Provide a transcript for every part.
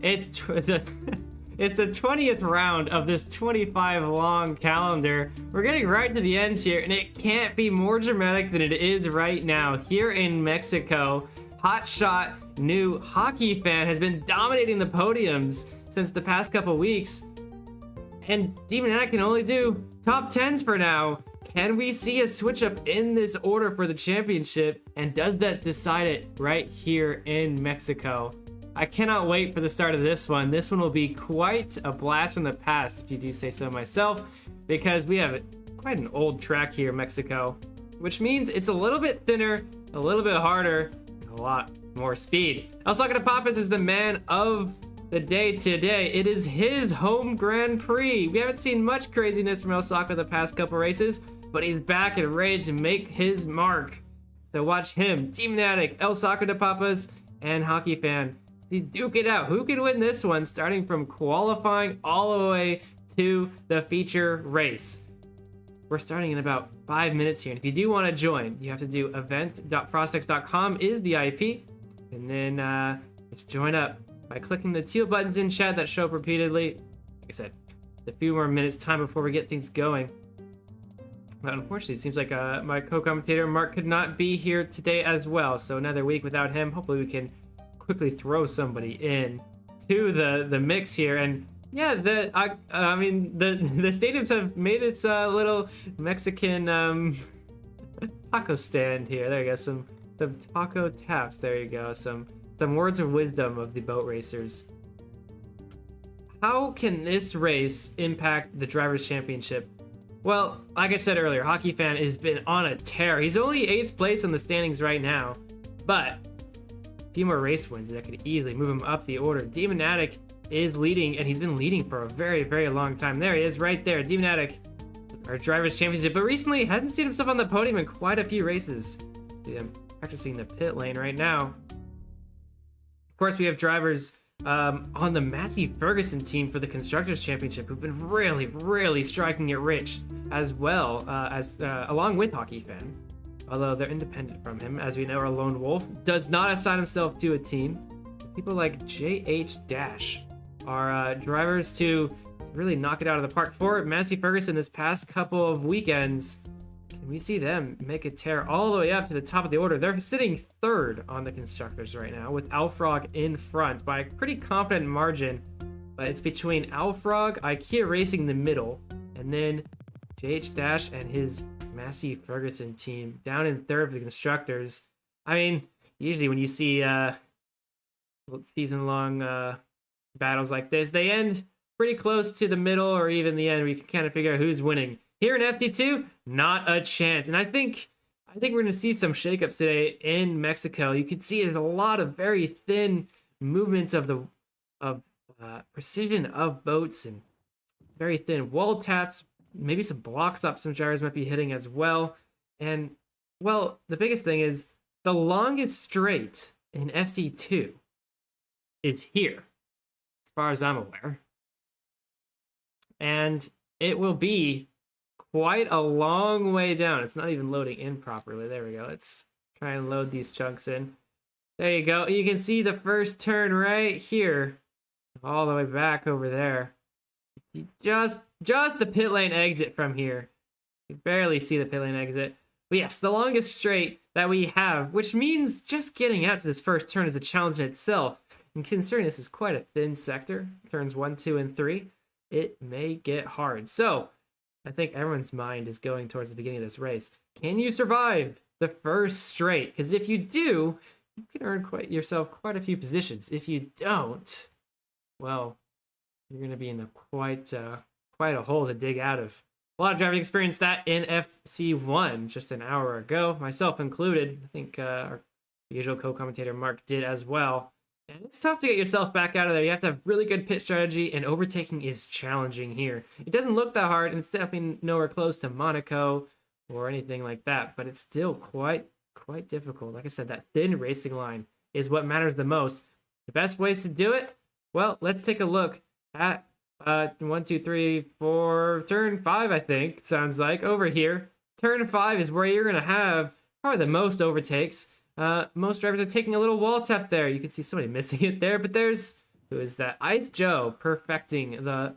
It's it's the 20th round of this 25 long calendar. We're getting right to the end here, and it can't be more dramatic than it is right now. Here in Mexico, hotshot new Hockeyfan has been dominating the podiums since the past couple weeks, and Demonatic can only do top 10s for now. Can we see a switch up in this order for the championship? And does that decide it right here in Mexico? I cannot wait for the start of this one. This one will be quite a blast from the past, if you do say so myself, because we have quite an old track here in Mexico, which means it's a little bit thinner, a little bit harder, and a lot more speed. Papas is the man of the day today. It is his home Grand Prix. We haven't seen much craziness from El Saka the past couple races, but he's back and ready to make his mark. So watch him, Demonatic, El Papas, and Hockeyfan. Duke it out. Who can win this one, starting from qualifying all the way to the feature race? We're starting in about 5 minutes here, and if you do want to join, you have to do event.frostex.com is the IP, and then just join up by clicking the teal buttons in chat that show up repeatedly. Like I said, a few more minutes time before we get things going. But unfortunately, it seems like my co-commentator Mark could not be here today as well, so another week without him. Hopefully we can quickly throw somebody in to the mix here. And yeah, I mean the stadiums have made its little Mexican taco stand here. There you go, some taco taps. There you go, some words of wisdom of the boat racers. How can this race impact the Drivers' Championship? Well, like I said earlier, Hockeyfan has been on a tear. He's only 8th place in the standings right now, but few more race wins that could easily move him up the order. Demonatic is leading, and he's been leading for a very, very long time. There he is right there, Demonatic, our Drivers' Championship, but recently hasn't seen himself on the podium in quite a few races. See him practicing the pit lane right now. Of course, we have drivers on the Massey Ferguson team for the Constructors' Championship who've been really, really striking it rich, as well as along with Hockeyfan. Although they're independent from him, as we know, our lone wolf does not assign himself to a team. People like JH Dash are drivers to really knock it out of the park for Massey Ferguson this past couple of weekends. Can we see them make a tear all the way up to the top of the order? They're sitting 3rd on the Constructors right now, with Alfrog in front by a pretty confident margin. But it's between Alfrog, IKEA Racing in the middle, and then JH Dash and his Massey Ferguson team down in 3rd for the Constructors. I mean, usually when you see season-long battles like this, they end pretty close to the middle or even the end, where you can kind of figure out who's winning. Here in FC2, not a chance. And I think we're going to see some shakeups today in Mexico. You can see there's a lot of very thin movements of the precision of boats, and very thin wall taps. Maybe some block stops some drivers might be hitting as well. And, well, the biggest thing is the longest straight in FC2 is here, as far as I'm aware. And it will be quite a long way down. It's not even loading in properly. There we go. Let's try and load these chunks in. There you go. You can see the first turn right here, all the way back over there. Just the pit lane exit from here. You barely see the pit lane exit. But yes, the longest straight that we have, which means just getting out to this first turn is a challenge in itself. And considering this is quite a thin sector, turns 1, 2, and 3, it may get hard. So I think everyone's mind is going towards the beginning of this race. Can you survive the first straight? Because if you do, you can earn yourself quite a few positions. If you don't, well, you're going to be in quite a hole to dig out of. A lot of drivers experienced that in FC1 just an hour ago, myself included. I think our usual co-commentator Mark did as well. And it's tough to get yourself back out of there. You have to have really good pit strategy, and overtaking is challenging here. It doesn't look that hard, and it's definitely nowhere close to Monaco or anything like that, but it's still quite difficult. Like I said, that thin racing line is what matters the most. The best ways to do it? Well, let's take a look at 1, 2, 3, 4, turn 5, I think, it sounds like, over here. Turn 5 is where you're going to have probably the most overtakes. Most drivers are taking a little wall tap there. You can see somebody missing it there, but there's who is that Ice Joe perfecting the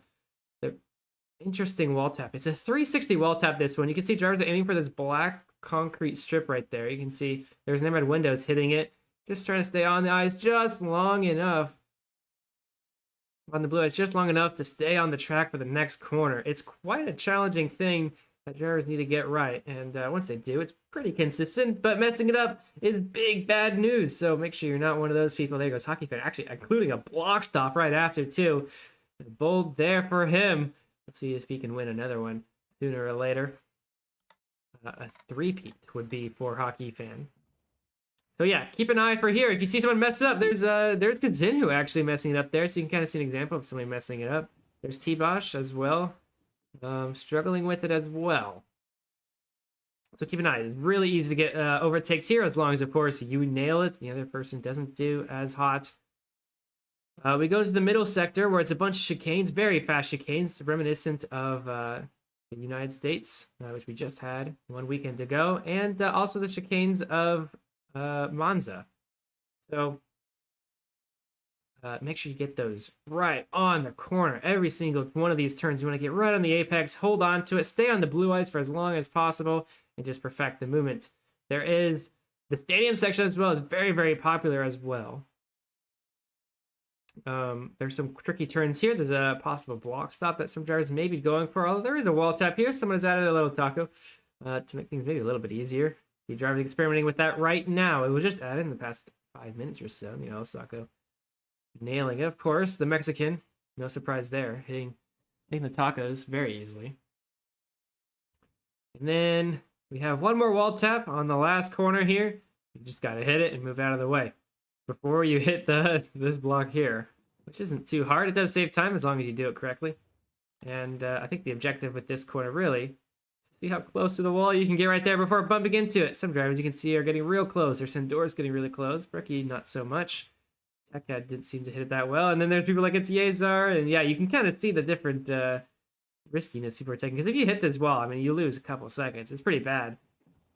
interesting wall tap. It's a 360 wall tap, this one. You can see drivers are aiming for this black concrete strip right there. You can see there's name red windows hitting it. Just trying to stay on the ice just long enough. On the blue ice just long enough to stay on the track for the next corner. It's quite a challenging thing that drivers need to get right. And once they do, it's pretty consistent. But messing it up is big bad news. So make sure you're not one of those people. There goes Hockeyfan, actually including a block stop right after too. Bold there for him. Let's see if he can win another one sooner or later. A three-peat would be for Hockeyfan. So yeah, keep an eye for here. If you see someone mess it up, there's Kazinhu actually messing it up there, so you can kind of see an example of somebody messing it up. There's T-Bosh as well, struggling with it as well. So keep an eye. It's really easy to get overtakes here, as long as, of course, you nail it. The other person doesn't do as hot. We go to the middle sector, where it's a bunch of chicanes, very fast chicanes, reminiscent of the United States, which we just had 1 weekend ago, and also the chicanes of Monza. So make sure you get those right on the corner. Every single one of these turns, you want to get right on the apex, hold on to it, stay on the blue ice for as long as possible, and just perfect the movement. There is the stadium section as well, is very, very popular as well. There's some tricky turns here. There's a possible block stop that some drivers may be going for, although there is a wall tap here. Someone has added a little taco to make things maybe a little bit easier. The driver's experimenting with that right now. It was just added in the past 5 minutes or so. You know, Sacco nailing it, of course. The Mexican, no surprise there, hitting the tacos very easily. And then we have one more wall tap on the last corner here. You just got to hit it and move out of the way before you hit this block here, which isn't too hard. It does save time as long as you do it correctly. And I think the objective with this corner really, see how close to the wall you can get right there before bumping into it. Some drivers you can see are getting real close. There's Sendor's getting really close. Brecky, not so much. Techad didn't seem to hit it that well. And then there's people like it's Yezar. And yeah, you can kind of see the different riskiness people are taking. Because if you hit this wall, I mean, you lose a couple seconds. It's pretty bad.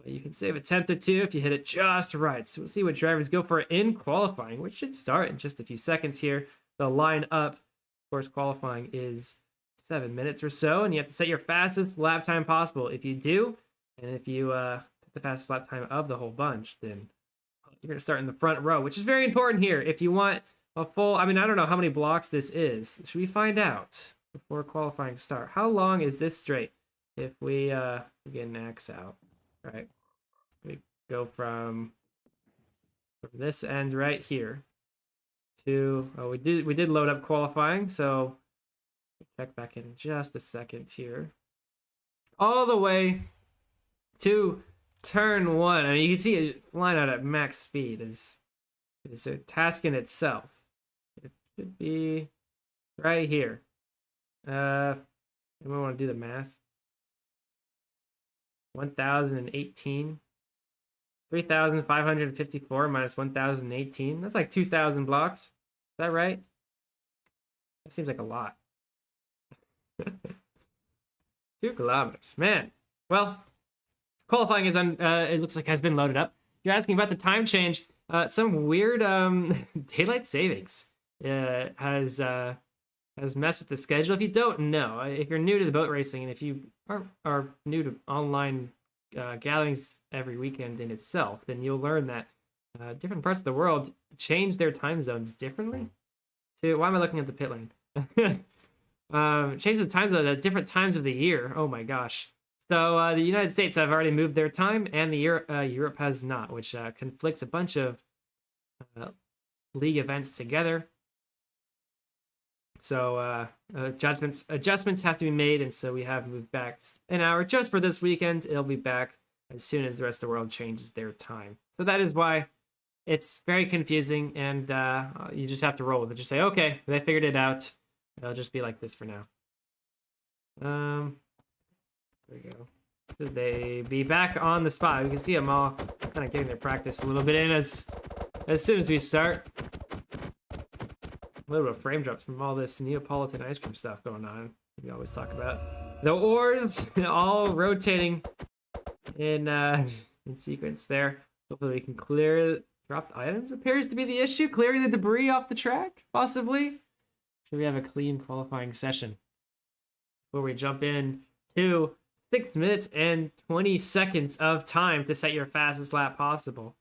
But you can save a tenth or two if you hit it just right. So we'll see what drivers go for in qualifying, which should start in just a few seconds here. They'll line up. Of course, qualifying is 7 minutes or so, and you have to set your fastest lap time possible. If you do, and if you set the fastest lap time of the whole bunch, then you're going to start in the front row, which is very important here. If you want a full, I mean, I don't know how many blocks this is. Should we find out before qualifying start? How long is this straight? If we get an X out, right? We go from this end right here to, oh, we did load up qualifying, so check back in just a second here. All the way to turn 1. I mean, you can see it flying out at max speed is a task in itself. It should be right here. Anyone want to do the math? 1,018. 3,554 minus 1,018. That's like 2,000 blocks. Is that right? That seems like a lot. 2 kilometers, man. Well, qualifying is it looks like has been loaded up. You're asking about the time change. Some weird daylight savings has messed with the schedule. If you don't know, if you're new to the boat racing, and if you are new to online gatherings every weekend in itself, then you'll learn that different parts of the world change their time zones differently. Why am I looking at the pit lane? Change the time zone at different times of the year. Oh my gosh. So the United States have already moved their time, and Europe has not, which conflicts a bunch of league events together. So adjustments have to be made, and so we have moved back an hour just for this weekend. It'll be back as soon as the rest of the world changes their time. So that is why it's very confusing, and you just have to roll with it. Just say, okay, they figured it out. It'll just be like this for now. There we go. Should they be back on the spot? We can see them all kind of getting their practice a little bit in as soon as we start. A little bit of frame drops from all this Neapolitan ice cream stuff going on. We always talk about the oars all rotating in sequence there. Hopefully we can clear Dropped items appears to be the issue. Clearing the debris off the track, possibly. Should we have a clean qualifying session before we jump in to 6 minutes and 20 seconds of time to set your fastest lap possible.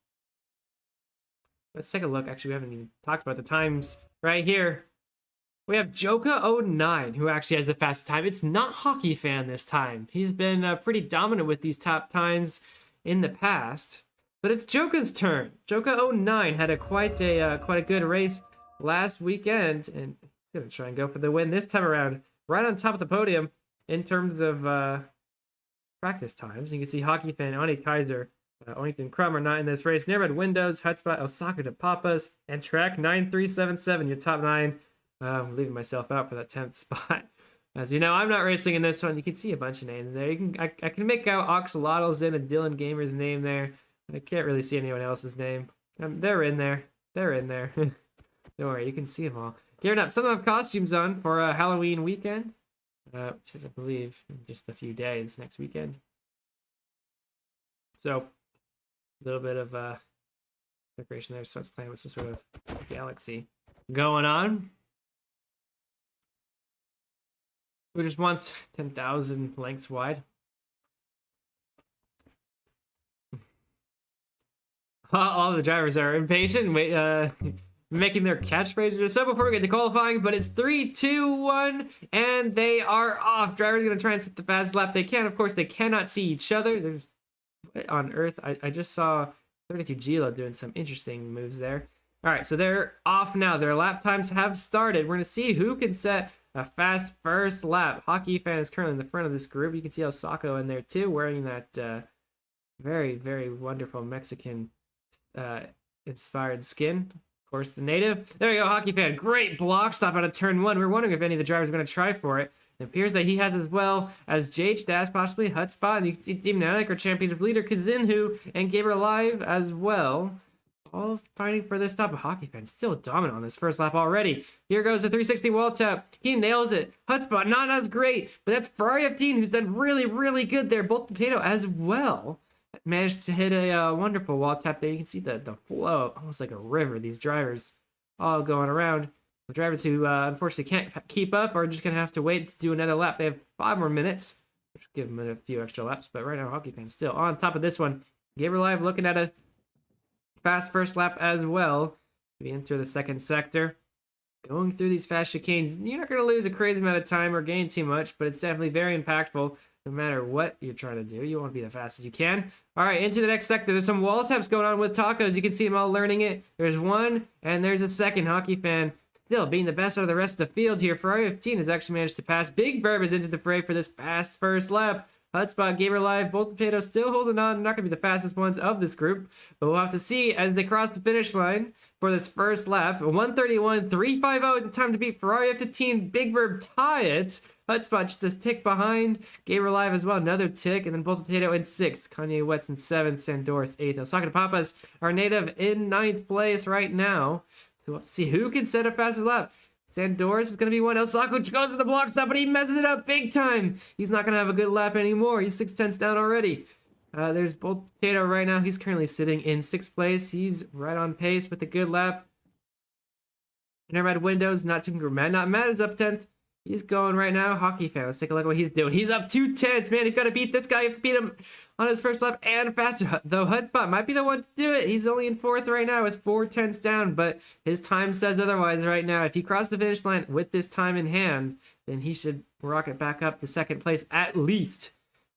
Let's take a look. Actually, we haven't even talked about the times right here. We have Joka09, who actually has the fastest time. It's not Hockeyfan this time. He's been pretty dominant with these top times in the past. But it's Joka's turn. Joka09 had quite a good race last weekend, and he's gonna try and go for the win this time around. Right on top of the podium in terms of practice times. You can see Hockeyfan, Ani Kaiser, Onington Crumb are not in this race. Nearby Windows, Hutspot, Osaka to Papas, and Track 9377, your top 9. I'm leaving myself out for that 10th spot. As you know, I'm not racing in this one. You can see a bunch of names there. I can make out Oxalotl's in and Dylan Gamer's name there. I can't really see anyone else's name. They're in there. They're in there. Don't worry, you can see them all. Gearing up. Some have costumes on for a Halloween weekend. Which is, I believe, in just a few days next weekend. So, a little bit of decoration there. So it's playing with some sort of galaxy going on. Who just wants 10,000 lengths wide? All the drivers are impatient, making their catchphrases. So before we get to qualifying, but it's 3, 2, 1, and they are off. Drivers are going to try and set the fastest lap they can. Of course, they cannot see each other. There's what on earth? I just saw 32 Gilo doing some interesting moves there. All right, so they're off now. Their lap times have started. We're going to see who can set a fast first lap. Hockeyfan is currently in the front of this group. You can see Osako in there too, wearing that very, very wonderful Mexican inspired skin. Of course, the native. There we go, Hockeyfan. Great block stop out of turn 1. We're wondering if any of the drivers are going to try for it. It appears that he has, as well as JH Dash, possibly Hutspot, and you can see Demonatic, our championship leader, Kazinhu, and Gabriel Live as well. All fighting for this stop. Hockeyfan still dominant on this first lap already. Here goes the 360 wall tap. He nails it. Hutspot, not as great, but that's Ferrari 15, who's done really, really good there. Both Potato as well managed to hit a wonderful wall tap there. You can see the flow, almost like a river. These drivers all going around. The drivers who unfortunately can't keep up are just going to have to wait to do another lap. They have 5 more minutes, which will give them a few extra laps. But right now, Hockeyfan still on top of this one. Gabriel Live looking at a fast first lap as well. We enter the second sector. Going through these fast chicanes, you're not going to lose a crazy amount of time or gain too much, but it's definitely very impactful no matter what you're trying to do. You want to be the fastest as you can. All right, into the next sector. There's some wall taps going on with tacos. You can see them all learning it. There's one, and there's a second. Hockeyfan still being the best out of the rest of the field here. Ferrari 15 has actually managed to pass. Big Burb is into the fray for this fast first lap. Hutspot, Gabriel Live, both potatoes still holding on. They're not going to be the fastest ones of this group, but we'll have to see as they cross the finish line for this first lap. 1:31, 3:50 is the time to beat Ferrari 15. Big Bird tie it. Hutspot just a tick behind. Gabriel Live as well, another tick, and then both potato in 6th. Kanye Wets in 7th. Sandoris 8th. Osaka to Papas, our native, in 9th place right now. So we'll see who can set a fastest lap. Sandoris is going to be one. Osako goes to the block stop, but he messes it up big time. He's not going to have a good lap anymore. He's 6/10 down already. There's Bolt Potato right now. He's currently sitting in 6th place. He's right on pace with a good lap. Intermed Windows, not too mad. Not mad is up 10th. He's going right now. Hockeyfan, let's take a look at what he's doing. He's up 2/10. Man, you've got to beat this guy. You have to beat him on his first lap and faster. Though Hutspot might be the one to do it. He's only in 4th right now with 4/10 down, but his time says otherwise right now. If he crosses the finish line with this time in hand, then he should rocket back up to 2nd place at least.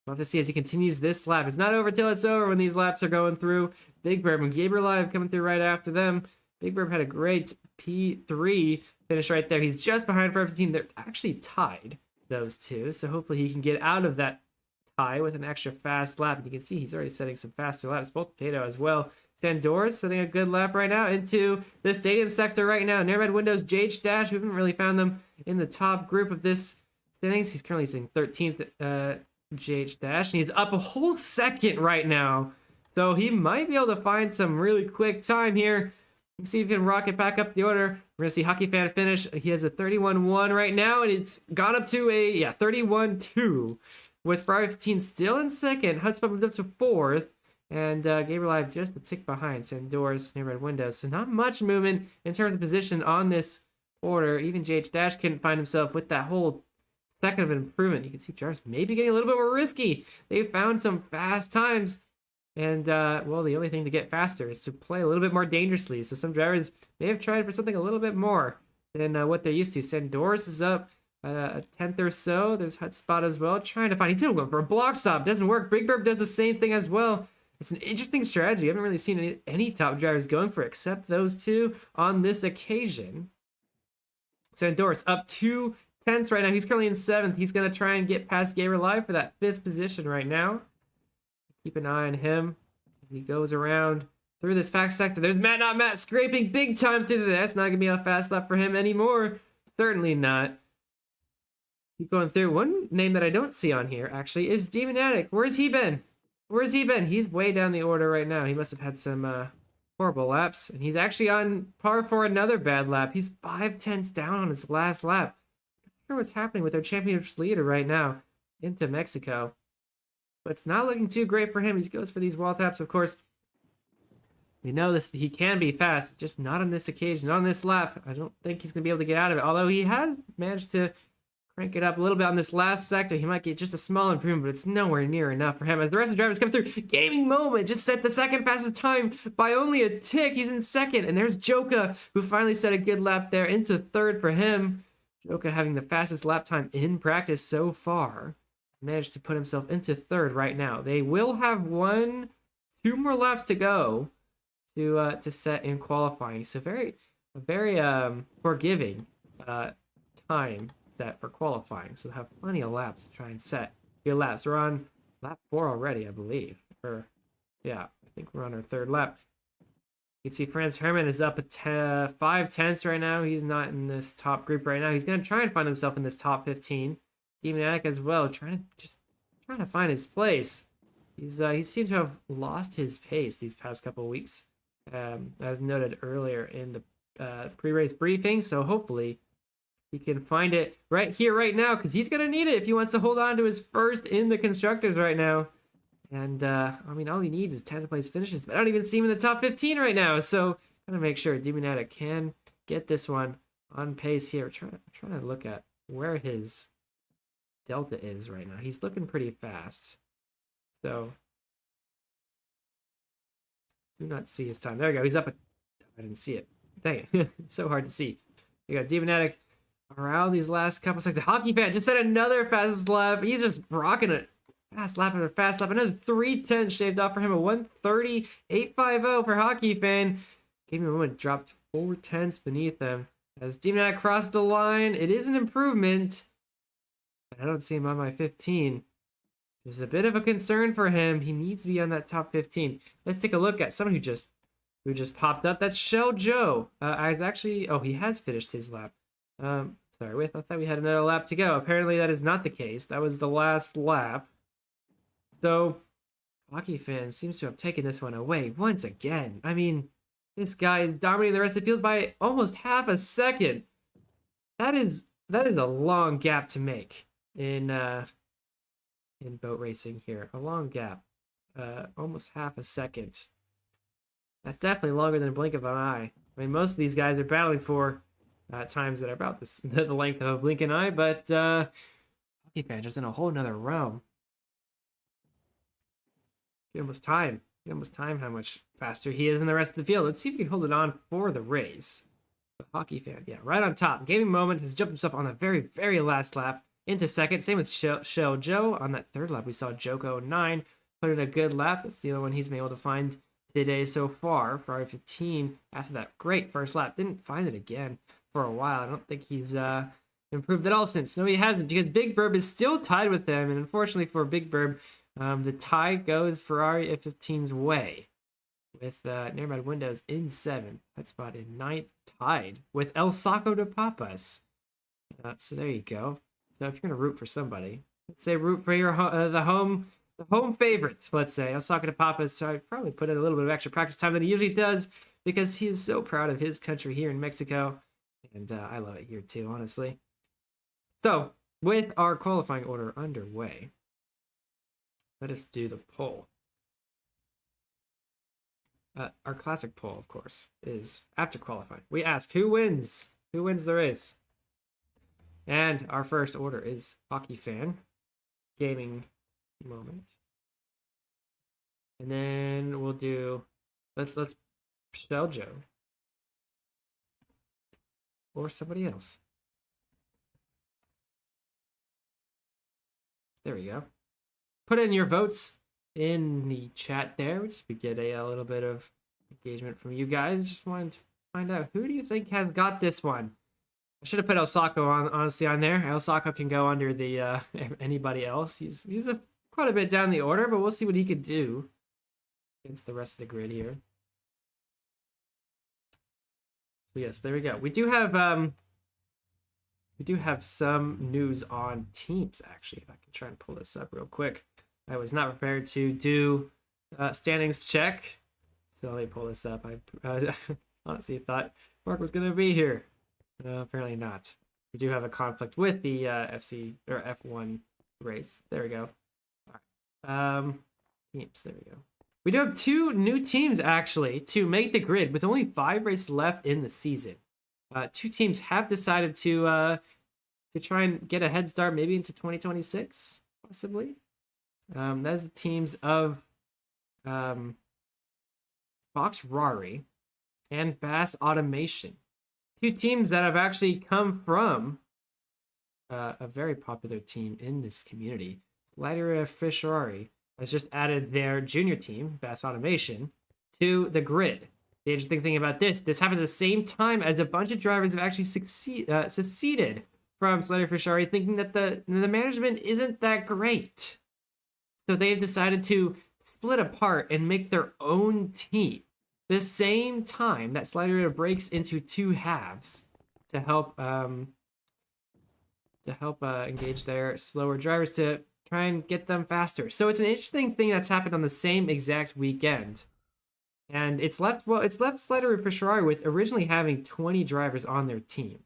We'll have to see as he continues this lap. It's not over till it's over when these laps are going through. Big Burb and Gabriel Live coming through right after them. Big Burb had a great P3 finish right there. He's just behind for F15. They're actually tied, those two. So hopefully he can get out of that tie with an extra fast lap. And you can see he's already setting some faster laps. Both Potato as well. Sandoris setting a good lap right now into the stadium sector right now. Nearmed Windows, JH Dash. We haven't really found them in the top group of this standings. He's currently sitting 13th, JH Dash. And he's up a whole second right now. So he might be able to find some really quick time here. Let's see if he can rocket back up the order. We're going to see Hockeyfan finish. He has a 31-1 right now, and it's gone up to a 31-2. With Ferrari 15 still in 2nd. Hutspot moved up to 4th. And Gabriel Live just a tick behind Sandor's nearby windows. So not much movement in terms of position on this order. Even JH Dash couldn't find himself with that whole second of an improvement. You can see Jarvis maybe getting a little bit more risky. They found some fast times. And, well, the only thing to get faster is to play a little bit more dangerously. So some drivers may have tried for something a little bit more than what they're used to. Sandoris is up a 10th or so. There's Hutspot as well, trying to find. He's going for a block stop. Doesn't work. Big Burb does the same thing as well. It's an interesting strategy. I haven't really seen any top drivers going for it, except those two on this occasion. Sandoris up 2/10 right now. He's currently in 7th. He's going to try and get past Gamer Live for that 5th position right now. Keep an eye on him as he goes around through this fast sector. There's Matt, not Matt, scraping big time through there. That's not going to be a fast lap for him anymore. Certainly not. Keep going through. One name that I don't see on here, actually, is Demonatic. Where's he been? Where's he been? He's way down the order right now. He must have had some horrible laps. And he's actually on par for another bad lap. He's 5/10 down on his last lap. I'm not sure what's happening with our championship leader right now into Mexico. But it's not looking too great for him. He goes for these wall taps, of course. We know this. He can be fast, just not on this occasion, not on this lap. I don't think he's going to be able to get out of it. Although he has managed to crank it up a little bit on this last sector. He might get just a small improvement, but it's nowhere near enough for him. As the rest of the drivers come through, Gaming Moment just set the second fastest time by only a tick. He's in 2nd, and there's Joka, who finally set a good lap there into 3rd for him. Joka having the fastest lap time in practice so far. Managed to put himself into 3rd right now. They will have 2 more laps to go to set in qualifying. So very forgiving time set for qualifying. So they'll have plenty of laps to try and set good laps. We're on lap 4 already, I believe. Or yeah, I think we're on our 3rd lap. You can see Franz Hermann is up at 5/10 right now. He's not in this top group right now. He's going to try and find himself in this top 15. Demonatic as well, trying to find his place. He seems to have lost his pace these past couple of weeks, as noted earlier in the pre-race briefing. So hopefully he can find it right here, right now, because he's gonna need it if he wants to hold on to his first in the constructors right now. And I mean, all he needs is 10th place finishes, but I don't even see him in the top 15 right now. So gotta make sure Demonatic can get this one on pace here. I'm trying to look at where his delta is right now. He's looking pretty fast. So do not see his time. There we go. He's up at, I didn't see it. Dang it. It's so hard to see. You got Demonatic around these last couple seconds. Hockeyfan just set another fastest lap. He's just rocking it. Fast lap after fast lap. Another 3:10 shaved off for him. A 1:30.850 for Hockeyfan. Gave him a moment, dropped 4/10 beneath him. As Demonatic crossed the line, it is an improvement. I don't see him on my 15. There's a bit of a concern for him. He needs to be on that top 15. Let's take a look at someone who just popped up. That's Shell Joe. He has finished his lap. Sorry, I thought we had another lap to go. Apparently that is not the case. That was the last lap. So Hockeyfan seems to have taken this one away once again. I mean, this guy is dominating the rest of the field by almost half a second. That is a long gap to make in boat racing here. A long gap, almost half a second. That's definitely longer than a blink of an eye. I mean, most of these guys are battling for times that are about the length of a blink of an eye, but Hockeyfan just in a whole nother realm. Get almost time how much faster he is than the rest of the field. Let's see if he can hold it on for the race. But Hockeyfan, yeah, right on top. Gaming Moment has jumped himself on the very, very last lap into 2nd. Same with Shell Joe. On that 3rd lap, we saw Joko 9 put in a good lap. That's the only one he's been able to find today so far. Ferrari 15, after that great first lap, didn't find it again for a while. I don't think he's improved at all since. No, he hasn't, because Big Burb is still tied with him. And unfortunately for Big Burb, the tie goes Ferrari F15's way, with Nearby Windows in 7th, Hutspot in 9th, tied with El Saco de Papas. So there you go. So if you're gonna root for somebody, let's say root for your the home favorite. Let's say El Saco de Papas. So I'd probably put in a little bit of extra practice time than he usually does, because he is so proud of his country here in Mexico, and I love it here too, honestly. So with our qualifying order underway, let us do the poll. our classic poll, of course, is after qualifying. We ask who wins the race, and our first order is Hockeyfan gaming moment, and then we'll do let's Shell Joe or somebody else. There we go. Put in your votes in the chat there. Just we get a little bit of engagement from you guys. Just wanted to find out, who do you think has got this one? I should have put El Sacco on, honestly, on there. El Sacco can go under the anybody else. He's quite a bit down the order, but we'll see what he could do against the rest of the grid here. So yes, there we go. We do have some news on teams, actually. If I can try and pull this up real quick. I was not prepared to do standings check, so let me pull this up. I honestly thought Mark was going to be here. Apparently not. We do have a conflict with the FC or F1 race. There we go. All right. Teams. There we go. We do have 2 new teams actually to make the grid with only 5 races left in the season. 2 teams have decided to try and get a head start, maybe into 2026, possibly. That's the teams of Fox Rari and Bass Automation. 2 teams that have actually come from a very popular team in this community. Slideria Fisherari has just added their junior team, Bass Automation, to the grid. The interesting thing about this happened at the same time as a bunch of drivers have actually seceded from Slideria Fisherari, thinking that the management isn't that great. So they've decided to split apart and make their own team. The same time that Slideria breaks into 2 halves to help engage their slower drivers to try and get them faster. So it's an interesting thing that's happened on the same exact weekend. And it's left Slideria Fisherari with originally having 20 drivers on their team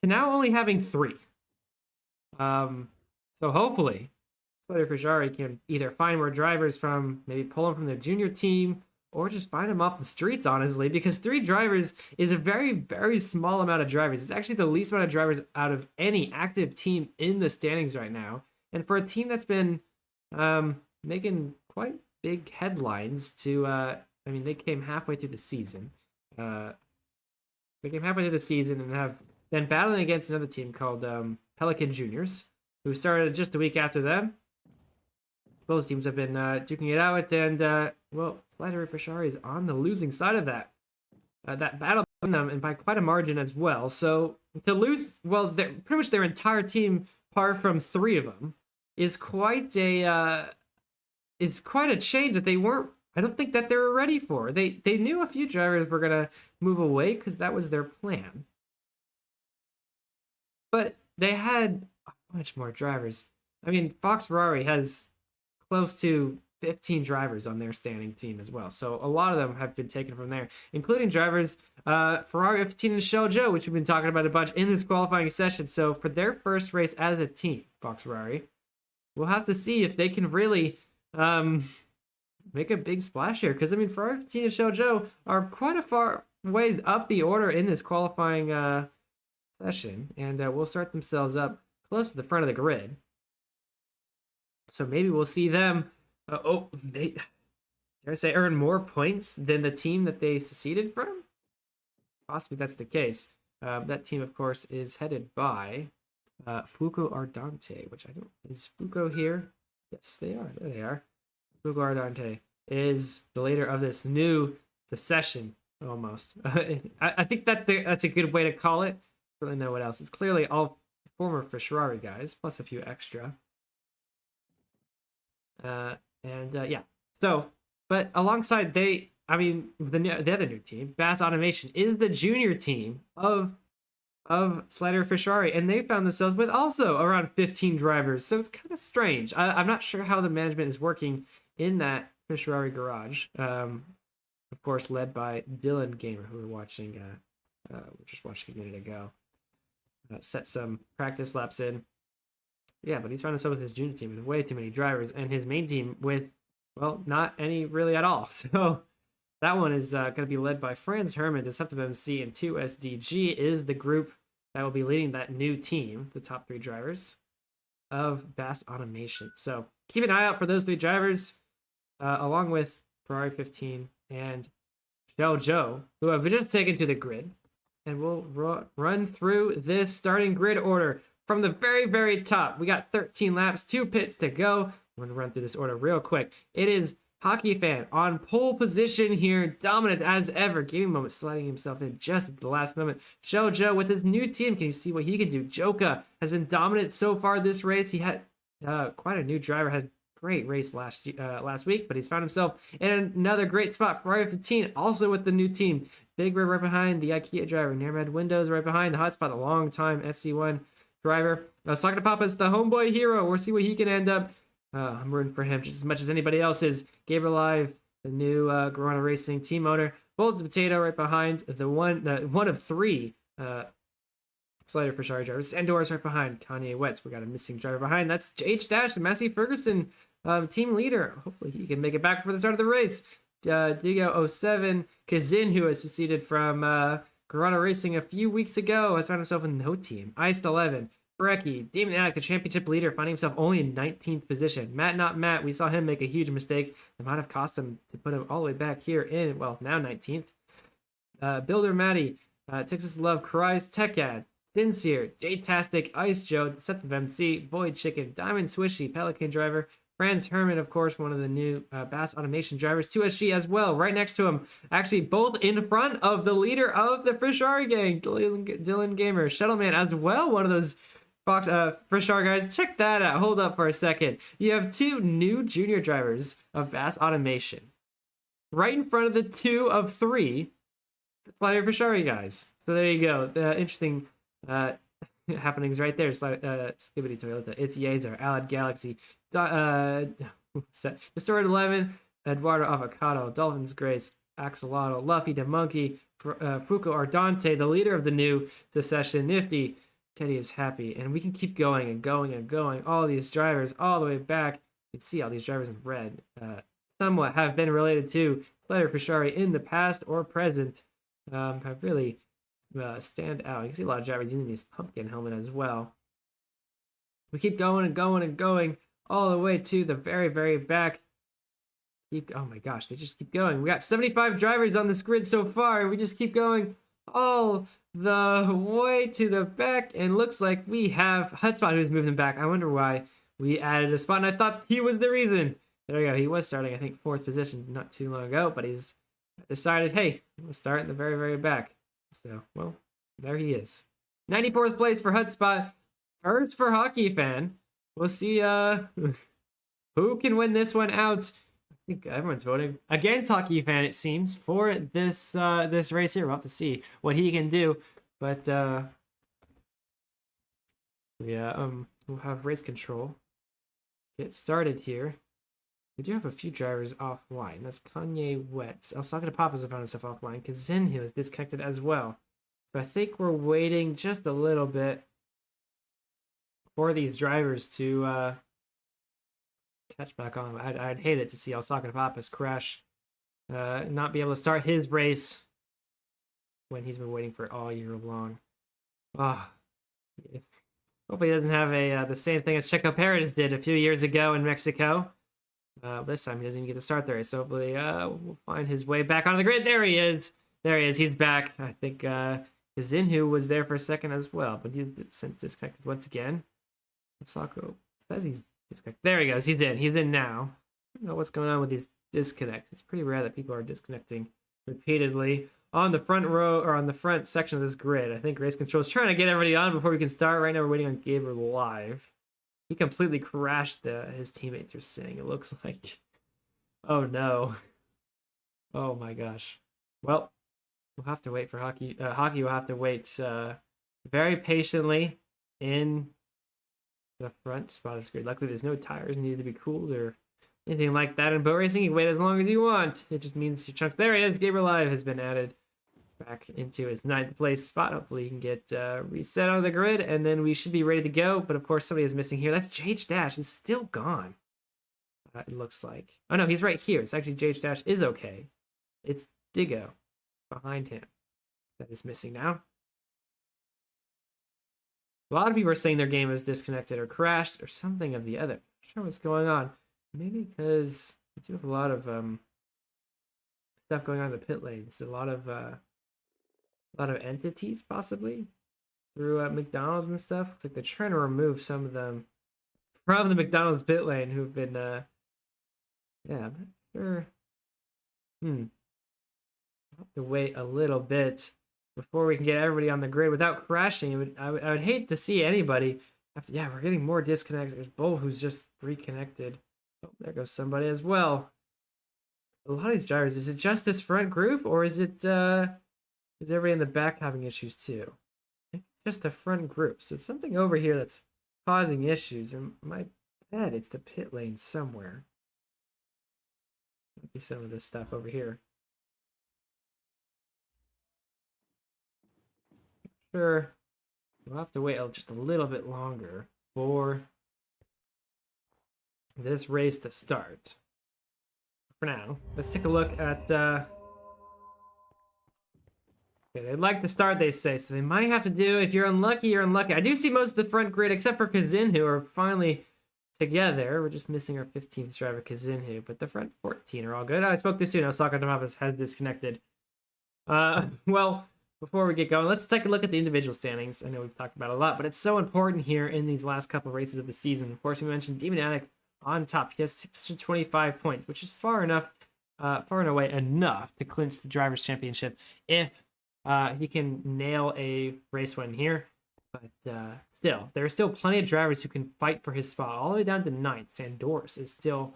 to now only having 3. So hopefully Slideria Fisherari can either find more drivers from, maybe pull them from their junior team, or just find them off the streets, honestly, because 3 drivers is a very, very small amount of drivers. It's actually the least amount of drivers out of any active team in the standings right now. And for a team that's been making quite big headlines to, they came halfway through the season. And have been battling against another team called Pelican Juniors, who started just a week after them. Both teams have been duking it out, and Slideria Fisherari is on the losing side of that battle between them, and by quite a margin as well. So to lose, pretty much their entire team, apart from 3 of them, is quite a change that they weren't. I don't think that they were ready for. They knew a few drivers were gonna move away because that was their plan, but they had much more drivers. I mean, Fox Rari has close to 15 drivers on their standing team as well. So a lot of them have been taken from there, including drivers Ferrari F15 and Shell Joe, which we've been talking about a bunch in this qualifying session. So for their first race as a team, Fox Rari, we'll have to see if they can really make a big splash here. Because, Ferrari F15 and Shell Joe are quite a far ways up the order in this qualifying session. And will start themselves up close to the front of the grid. So maybe we'll see them, earn more points than the team that they seceded from? Possibly that's the case. That team, of course, is headed by Fuco Ardante, which I don't... Is Fuco here? Yes, they are. There they are. Fuco Ardante is the leader of this new secession, almost. I think that's a good way to call it. I don't really know what else. It's clearly all former Fisherari guys, plus a few extra. Yeah. So, but alongside the other new team, Bass Automation, is the junior team of Slideria Fisherari, and they found themselves with also around 15 drivers. So it's kind of strange. I'm not sure how the management is working in that Fisherari garage. Of course, led by Dylan Gamer, who we're just watching a minute ago. Set some practice laps in. Yeah, but he's found himself with his junior team with way too many drivers, and his main team with, not any really at all. So That one is going to be led by Franz Hermann, Deceptive MC, and 2SDG is the group that will be leading that new team, the top 3 drivers of Bass Automation. So keep an eye out for those 3 drivers, along with Ferrari 15 and Shell Joe, who have been just taken to the grid. And we'll run through this starting grid order from the very, very top. We got 13 laps, 2 pits to go. I'm going to run through this order real quick. It is Hockeyfan on pole position here, dominant as ever. Gaming Moment sliding himself in just at the last moment. Shell Joe with his new team. Can you see what he can do? Joka has been dominant so far this race. He had quite a new driver. Had a great race last week, but he's found himself in another great spot. Ferrari 15 also with the new team. Big Red right behind the IKEA driver. Nearmed Windows right behind the hotspot. The long-time FC1 driver. I was talking to Papa's the homeboy hero. We'll see what he can end up. I'm rooting for him just as much as anybody else is. Gabriel Live, the new Corona Racing team owner. Bolt Potato right behind the one of 3 Slider for Shari drivers. Endor's right behind Kanye Wets. We got a missing driver behind. That's H Dash, the Massey Ferguson team leader. Hopefully he can make it back for the start of the race. Digo07 Kazin, who has seceded from Corona Racing a few weeks ago, has found himself in no team. Iced 11. Brecky, Demonatic, the championship leader, finding himself only in 19th position. Matt, not Matt, we saw him make a huge mistake. It might have cost him to put him all the way back here in, well, now 19th. Builder Matty, Texas Love, Cries, Techad, Sincere, J-Tastic, Ice Joe, Deceptive MC, Void Chicken, Diamond Swishy, Pelican Driver, Franz Herman, of course, one of the new Bass Automation drivers, 2SG as well, right next to him. Actually, both in front of the leader of the Frishari gang, Dylan Gamer, Shuttleman as well, one of those Frishar guys. Check that out. Hold up for a second. You have 2 new junior drivers of Bass Automation right in front of the 2 of 3 Slider Frishari guys. So there you go. Interesting happenings right there. Skibbity Toyota. It's Yazer, Allied Galaxy, Mr. 11, Eduardo Avocado, Dolphins Grace, Axolotl, Luffy the Monkey, Fuko Ardante, the leader of the new Secession, Nifty. Teddy is happy, and we can keep going and going and going. All these drivers all the way back. You can see all these drivers in red. Somewhat have been related to Slider Frishari in the past or present. Have really stand out. You can see a lot of drivers using this pumpkin helmet as well. We keep going and going and going all the way to the very, very back. Oh my gosh, they just keep going. We got 75 drivers on this grid so far, and we just keep going all the way to the back, and looks like we have Hutspot who's moving back. I wonder why we added a spot, and I thought he was the reason. There we go. He was starting, I think, 4th position not too long ago, but he's decided, hey, we'll start in the very, very back. So, well, there he is. 94th place for Hutspot. First for Hockeyfan. We'll see who can win this one out. I think everyone's voting against Hockeyfan, it seems, for this this race here. We'll have to see what he can do. But yeah, we'll have race control get started here. We do have a few drivers offline. That's Kanye Wets. I was talking to Papa's about himself offline because Zinhu is disconnected as well. So I think we're waiting just a little bit for these drivers to catch back on. I'd hate it to see Osaka Papas crash, not be able to start his race when he's been waiting for it all year long. Ah, hopefully he doesn't have the same thing as Checo Perez did a few years ago in Mexico. This time he doesn't even get to start the race. So hopefully we'll find his way back onto the grid. There he is. There he is. He's back. I think Zinhu was there for a second as well, but he's since disconnected once again. Osaka says he's disconnected. There he goes. He's in. He's in now. I don't know what's going on with these disconnects. It's pretty rare that people are disconnecting repeatedly on the front row or on the front section of this grid. I think Race Control is trying to get everybody on before we can start. Right now we're waiting on Gabriel live. He completely crashed his teammates are saying, it looks like. Oh no. Oh my gosh. Well, we'll have to wait for Hockey. Hockey will have to wait very patiently in the front spot of the grid. Luckily, there's no tires needed to be cooled or anything like that. In boat racing, you can wait as long as you want. It just means your chunks. There he is. Gabriel Live has been added back into his 9th place spot. Hopefully, he can get reset on the grid, and then we should be ready to go. But of course, somebody is missing here. That's JH Dash. Is still gone. It looks like. Oh no, he's right here. It's actually JH Dash is okay. It's Diggo behind him that is missing now. A lot of people are saying their game is disconnected or crashed or something of the other. Not sure what's going on. Maybe because we do have a lot of stuff going on in the pit lanes. A lot of entities possibly through McDonald's and stuff. Looks like they're trying to remove some of them from the McDonald's pit lane who've been yeah, I'm not sure. I'll have to wait a little bit before we can get everybody on the grid without crashing. I would hate to see anybody after. Yeah, we're getting more disconnects. There's Bull who's just reconnected. Oh, there goes somebody as well. A lot of these drivers, is it just this front group, or is everybody in the back having issues too? I think just the front group. So it's something over here that's causing issues, and my bet it's the pit lane somewhere. Might be some of this stuff over here. Sure, we'll have to wait just a little bit longer for this race to start. For now, let's take a look at okay, they'd like to start, they say, so they might have to do, if you're unlucky, you're unlucky. I do see most of the front grid except for Kazin, who are finally together. We're just missing our 15th driver, Kazinhu, but the front 14 are all good. I spoke too soon. Osaka Tomapis has disconnected. Well, before we get going, let's take a look at the individual standings. I know we've talked about it a lot, but it's so important here in these last couple of races of the season. Of course, we mentioned Demonatic on top. He has 625 points, which is far and away enough to clinch the Drivers' Championship if he can nail a race win here. But still, there are still plenty of drivers who can fight for his spot. All the way down to 9th, Sandoris is still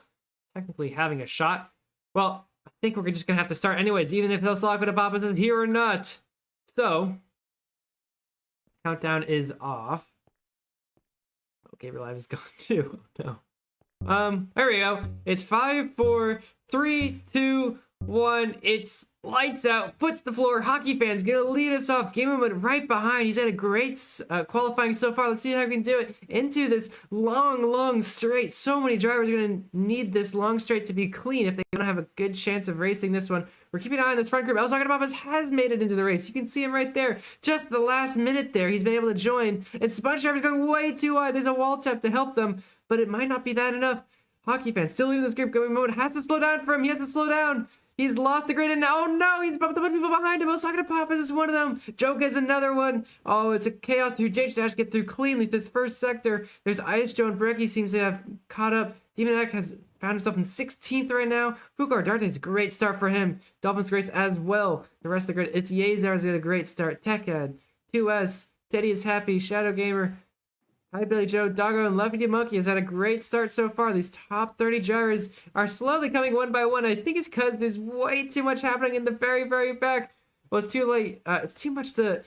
technically having a shot. Well, I think we're just going to have to start anyways, even if Osaka Tomapis is here or not. So, countdown is off. Oh, Gabriel Live is gone too. Oh, no. There we go. It's 5, 4, 3, 2, 1. It's lights out. Foot to the floor. Hockeyfan's gonna lead us off. Game moment right behind. He's had a great qualifying so far. Let's see how he can do it into this long straight. So many drivers are gonna need this long straight to be clean if they're gonna have a good chance of racing this one. We're keeping an eye on this front group. Osaka Tomapis has made it into the race. You can see him right there. Just the last minute there, he's been able to join. And Sponge Driver's going way too wide. There's a wall tap to help them, but it might not be that enough. Hockeyfan still leading this group. Going mode has to slow down for him. He has to slow down. He's lost the grid, and now, oh no, he's bumped a bunch of people behind him. Osaka Tomapis is one of them. Joke is another one. Oh, it's a chaos through J-Dash get through cleanly this first sector. There's Ice Joe and Brecky seems to have caught up. Demonatic has found himself in 16th right now. Fukar Darte is a great start for him. Dolphins Grace as well. The rest of the grid, it's Yazar's got a great start. Techad, 2S, Teddy is happy. Shadow Gamer, Hi Billy Joe, Doggo, and Luffy the Monkey has had a great start so far. These top 30 drivers are slowly coming one by one. I think it's because there's way too much happening in the very back. Well, it's too late. It's too much to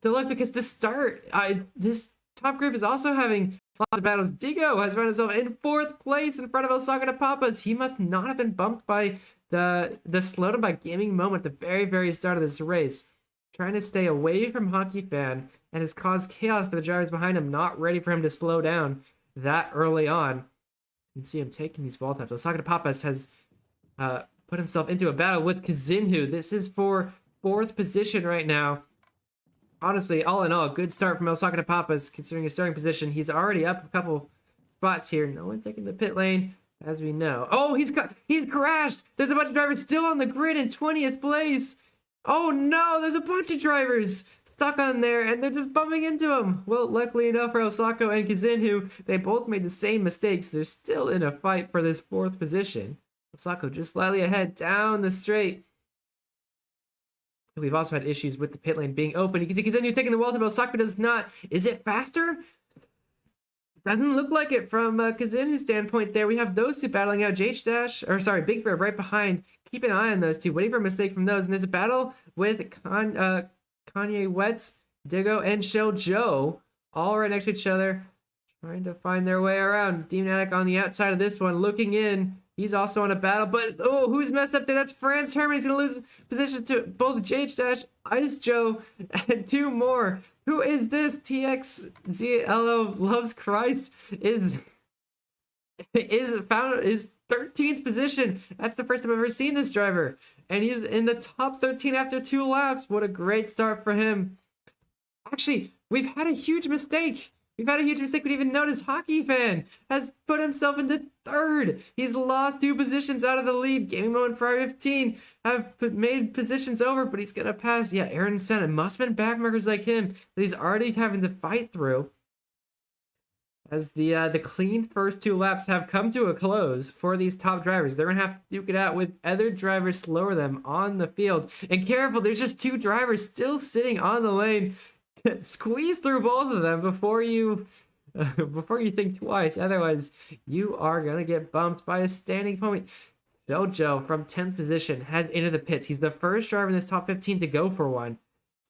look because this top group is also having lots of battles. Diggo has found himself in 4th place in front of Osaka Tomapis. He must not have been bumped by the slowdown by gaming moment at the very start of this race. Trying to stay away from Hockeyfan, and has caused chaos for the drivers behind him, not ready for him to slow down that early on. You can see him taking these vault taps. Osaka Tomapis has put himself into a battle with Kazinhu. This is for 4th position right now. Honestly, all in all, a good start from Osaka Tomapis, considering his starting position. He's already up a couple spots here. No one taking the pit lane, as we know. Oh, he's crashed! There's a bunch of drivers still on the grid in 20th place! Oh no, there's a bunch of drivers stuck on there, and they're just bumping into him. Well, luckily enough for Osaka and Kazinhu, they both made the same mistakes. They're still in a fight for this 4th position. Osaka just slightly ahead down the straight. We've also had issues with the pit lane being open. You can see Kazinhu taking the wall tap. Osaka does not. Is it faster? Doesn't look like it from Kazinhu's standpoint there. We have those two battling out. Big Bear right behind. Keep an eye on those two, waiting for a mistake from those. And there's a battle with Kanye Wets, Diggo, and Shell Joe, all right next to each other, trying to find their way around. Demonatic on the outside of this one, looking in. He's also on a battle, but oh, who's messed up there? That's Franz Herman. He's going to lose position to both JH, Ice Joe, and 2 more. Who is this? TXZLO Loves Christ is is found his 13th position. That's the first time I've ever seen this driver. And he's in the top 13 after 2 laps. What a great start for him. Actually, we've had a huge mistake. We've had a huge mistake. We didn't even notice Hockeyfan has put himself into 3rd. He's lost 2 positions out of the lead. Gaming Moment for 15 have made positions over, but he's going to pass. Yeah, Aaron Senna. Must have been backmarkers like him that he's already having to fight through. As the clean first 2 laps have come to a close for these top drivers. They're going to have to duke it out with other drivers slower them on the field. And careful, there's just 2 drivers still sitting on the lane. Squeeze through both of them before you think twice. Otherwise, you are going to get bumped by a standing point. Jojo from 10th position heads into the pits. He's the first driver in this top 15 to go for one.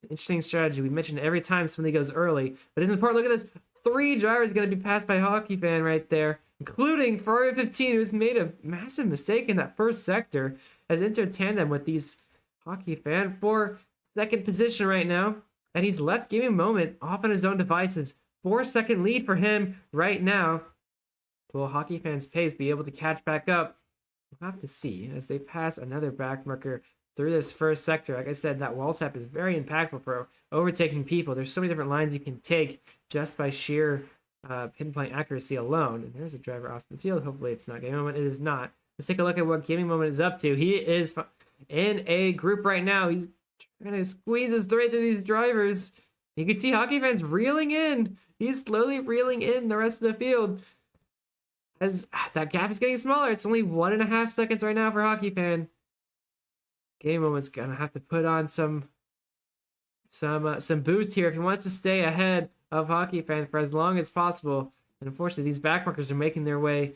Interesting strategy. We mentioned every time somebody goes early, but it's important. Look at this. 3 drivers going to be passed by Hockeyfan right there, including Ferrari 15, who's made a massive mistake in that first sector, has entered tandem with these Hockeyfan for 2nd position right now, and he's left Gaming Moment off on his own devices. 4-second lead for him right now. Will Hockeyfan's pace be able to catch back up? We'll have to see as they pass another backmarker through this first sector. Like I said, that wall tap is very impactful for overtaking people. There's so many different lines you can take just by sheer pinpoint accuracy alone. And there's a driver off the field. Hopefully it's not Gaming Moment. It is not. Let's take a look at what Gaming Moment is up to. He is in a group right now. He's trying to squeeze his way through these drivers. You can see Hockeyfan's reeling in. He's slowly reeling in the rest of the field. As that gap is getting smaller. It's only 1.5 seconds right now for Hockeyfan. Gaming Moment's gonna have to put on some boost here if he wants to stay ahead of Hockeyfan for as long as possible. And unfortunately, these backmarkers are making their way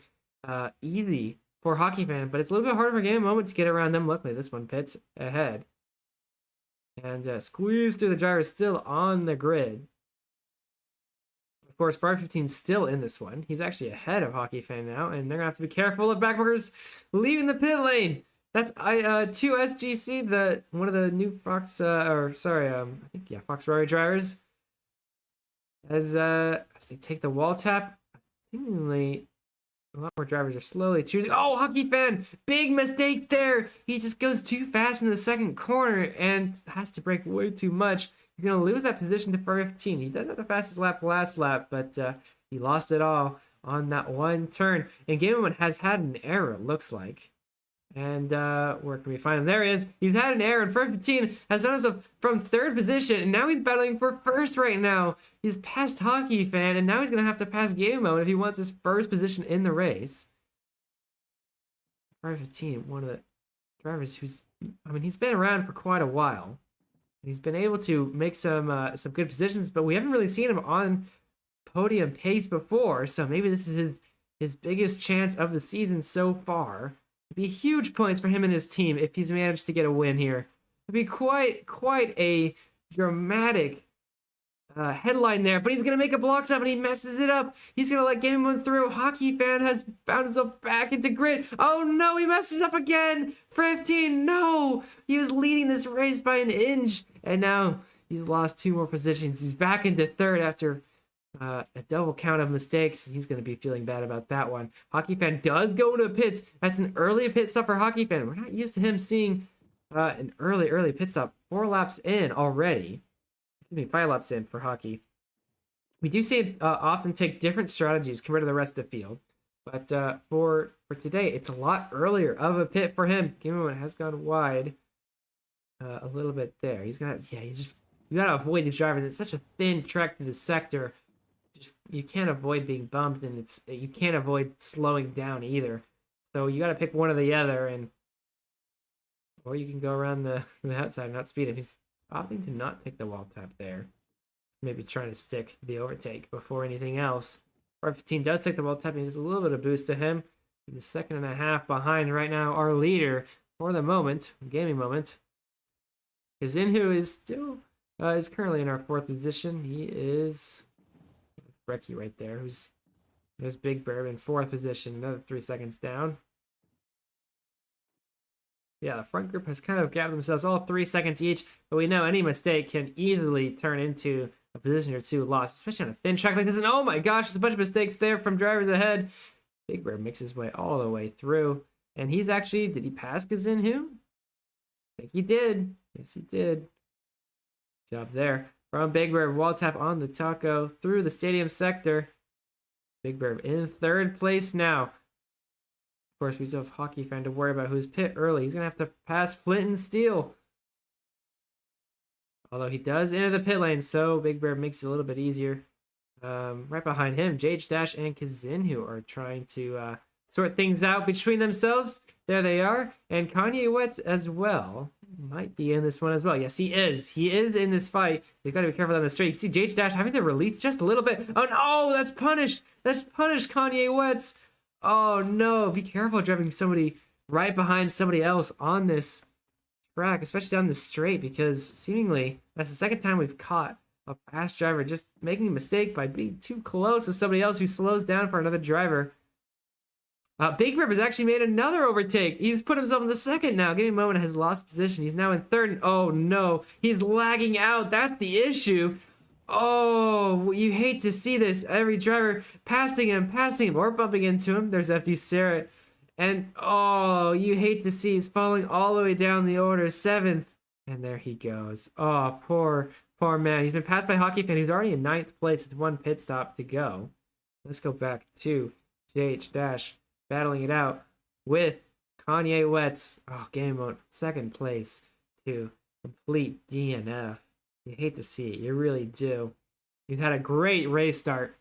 easy for Hockeyfan, but it's a little bit harder for Gaming Moment to get around them. Luckily, this one pits ahead and squeeze through the drivers still on the grid. Of course, Ferrari 15 still in this one. He's actually ahead of Hockeyfan now, and they're gonna have to be careful of backmarkers leaving the pit lane. That's 2SGC, one of the new Fox, I think, yeah, Fox Ferrari drivers. As they take the wall tap, seemingly a lot more drivers are slowly choosing. Oh, Hockeyfan, big mistake there. He just goes too fast in the second corner and has to brake way too much. He's going to lose that position to Ferrari 15. He does have the fastest lap last lap, but he lost it all on that one turn. And Gaming Moment has had an error, it looks like. And where can we find him? There he is. He's had an error, and Ferrari 15 has done himself from 3rd position, and now he's battling for 1st right now. He's passed Hockeyfan, and now he's going to have to pass Gaming Moment if he wants his 1st position in the race. Ferrari 15, one of the drivers he's been around for quite a while. He's been able to make some good positions, but we haven't really seen him on podium pace before, so maybe this is his biggest chance of the season so far. It'd be huge points for him and his team if he's managed to get a win here. It'd be quite a dramatic headline there, but he's going to make a block stop and he messes it up. He's going to let Gaming Moment through. Hockeyfan has found himself back into grid. Oh no, he messes up again. 15, no. He was leading this race by an inch, and now he's lost 2 more positions. He's back into 3rd after a double count of mistakes. He's going to be feeling bad about that one. Hockeyfan does go into pits. That's an early pit stop for Hockeyfan. We're not used to him seeing an early pit stop. 4 laps in already. Excuse me, 5 laps in for Hockey. We do see it often take different strategies compared to the rest of the field. But for today, it's a lot earlier of a pit for him. Gaming Moment has gone wide a little bit there. He's gonna, you gotta avoid these drivers. It's such a thin track through the sector. You can't avoid being bumped, and you can't avoid slowing down either. So you got to pick one or the other, or you can go around the outside and not speed him. He's opting to not take the wall tap there. Maybe trying to stick the overtake before anything else. R15 does take the wall tap, and gives a little bit of boost to him. He's 1.5 seconds behind right now. Our leader for the moment, Gaming Moment, Kazinhu is still is currently in our 4th position. He is Brecky right there, there's Big Bird in 4th position, another 3 seconds down. Yeah, the front group has kind of gapped themselves all 3 seconds each, but we know any mistake can easily turn into a position or 2 lost, especially on a thin track like this. And oh my gosh, there's a bunch of mistakes there from drivers ahead. Big Bird makes his way all the way through. And he's actually, did he pass Kazinhu? I think he did. Yes, he did. Job there. From Big Bird, wall tap on the taco through the stadium sector. Big Bird in third place now. Of course, we still have Hockeyfan to worry about, who's pit early. He's going to have to pass Flint and Steel. Although he does enter the pit lane, so Big Bird makes it a little bit easier. Right behind him, JH Dash and Kazinhu are trying to sort things out between themselves. There they are. And Kanye West as well might be in this one as well. Yes, he is. He is in this fight. They've got to be careful down the straight. You see JH Dash having to release just a little bit. Oh no, that's punished. That's punished, Kanye West. Oh no, be careful driving somebody right behind somebody else on this track, especially down the straight, because seemingly that's the second time we've caught a fast driver just making a mistake by being too close to somebody else who slows down for another driver. Big Bird has actually made another overtake. He's put himself in the second now. Give me a moment, has lost position. He's now in third. Oh no, he's lagging out. That's the issue. Oh, you hate to see this. Every driver passing him, or bumping into him. There's FD Sarrett. And oh, you hate to see he's falling all the way down the order, 7th. And there he goes. Oh, poor man. He's been passed by Hockeyfan. He's already in 9th place with 1 pit stop to go. Let's go back to JH Dash battling it out with Kanye West. Oh, game mode, 2nd place to complete DNF. You hate to see it. You really do. He's had a great race start.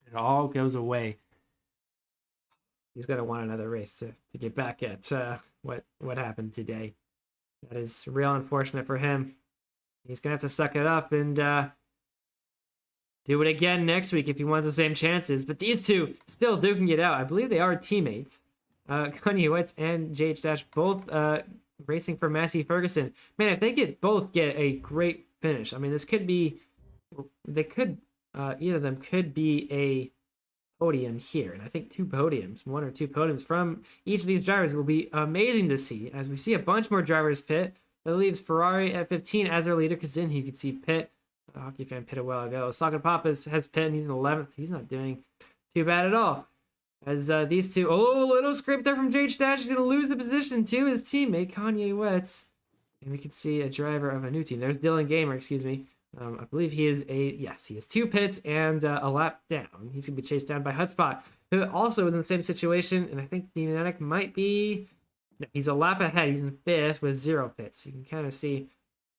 It all goes away. He's going to want another race to get back at what happened today. That is real unfortunate for him. He's going to have to suck it up and do it again next week if he wants the same chances. But these two still duking it out. I believe they are teammates. Kanye West and JH Dash both racing for Massey Ferguson. Man, if they both get a great finish, I mean, this could be, either of them could be a podium here. And I think 2 podiums, 1 or 2 podiums from each of these drivers will be amazing to see. As we see a bunch more drivers pit, that leaves Ferrari at 15 as their leader, because then you can see pit. Hockeyfan pit a while ago. Saga Papas has pit, and he's in 11th. He's not doing too bad at all. As these two, little scrape there from JH Dash. He's going to lose the position to his teammate, Kanye West. And we can see a driver of a new team. There's Dylan Gamer, excuse me. I believe he is he has 2 pits and a lap down. He's going to be chased down by Hutspot, who also is in the same situation. And I think Demonatic might be, no, he's a lap ahead. He's in 5th with 0 pits. You can kind of see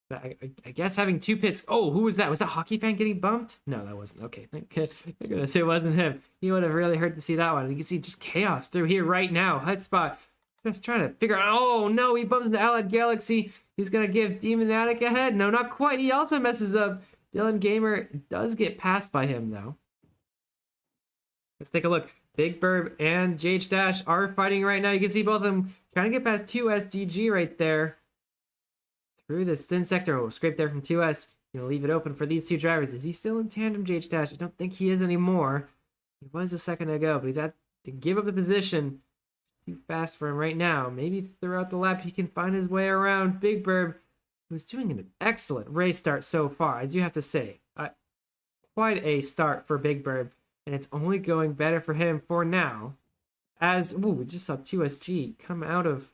that. I guess having 2 pits. Oh, who was that? Was that Hockeyfan getting bumped? No, that wasn't. Okay, thank goodness it wasn't him. He would have really hurt to see that one. And you can see just chaos through here right now. Hutspot just trying to figure out. Oh no, he bumps into Allied Galaxy. He's going to give Demonatic a head. No, not quite. He also messes up. Dylan Gamer does get passed by him, though. Let's take a look. Big Bird and JH Dash are fighting right now. You can see both of them trying to get past 2S DG right there. Through this thin sector. Oh, scrape there from 2S. Gonna leave it open for these 2 drivers. Is he still in tandem, JH Dash? I don't think he is anymore. He was a second ago, but he's had to give up the position. Too fast for him right now. Maybe throughout the lap he can find his way around Big Bird, who's doing an excellent race start so far. I do have to say, quite a start for Big Bird, and it's only going better for him for now. As we just saw 2SG come out of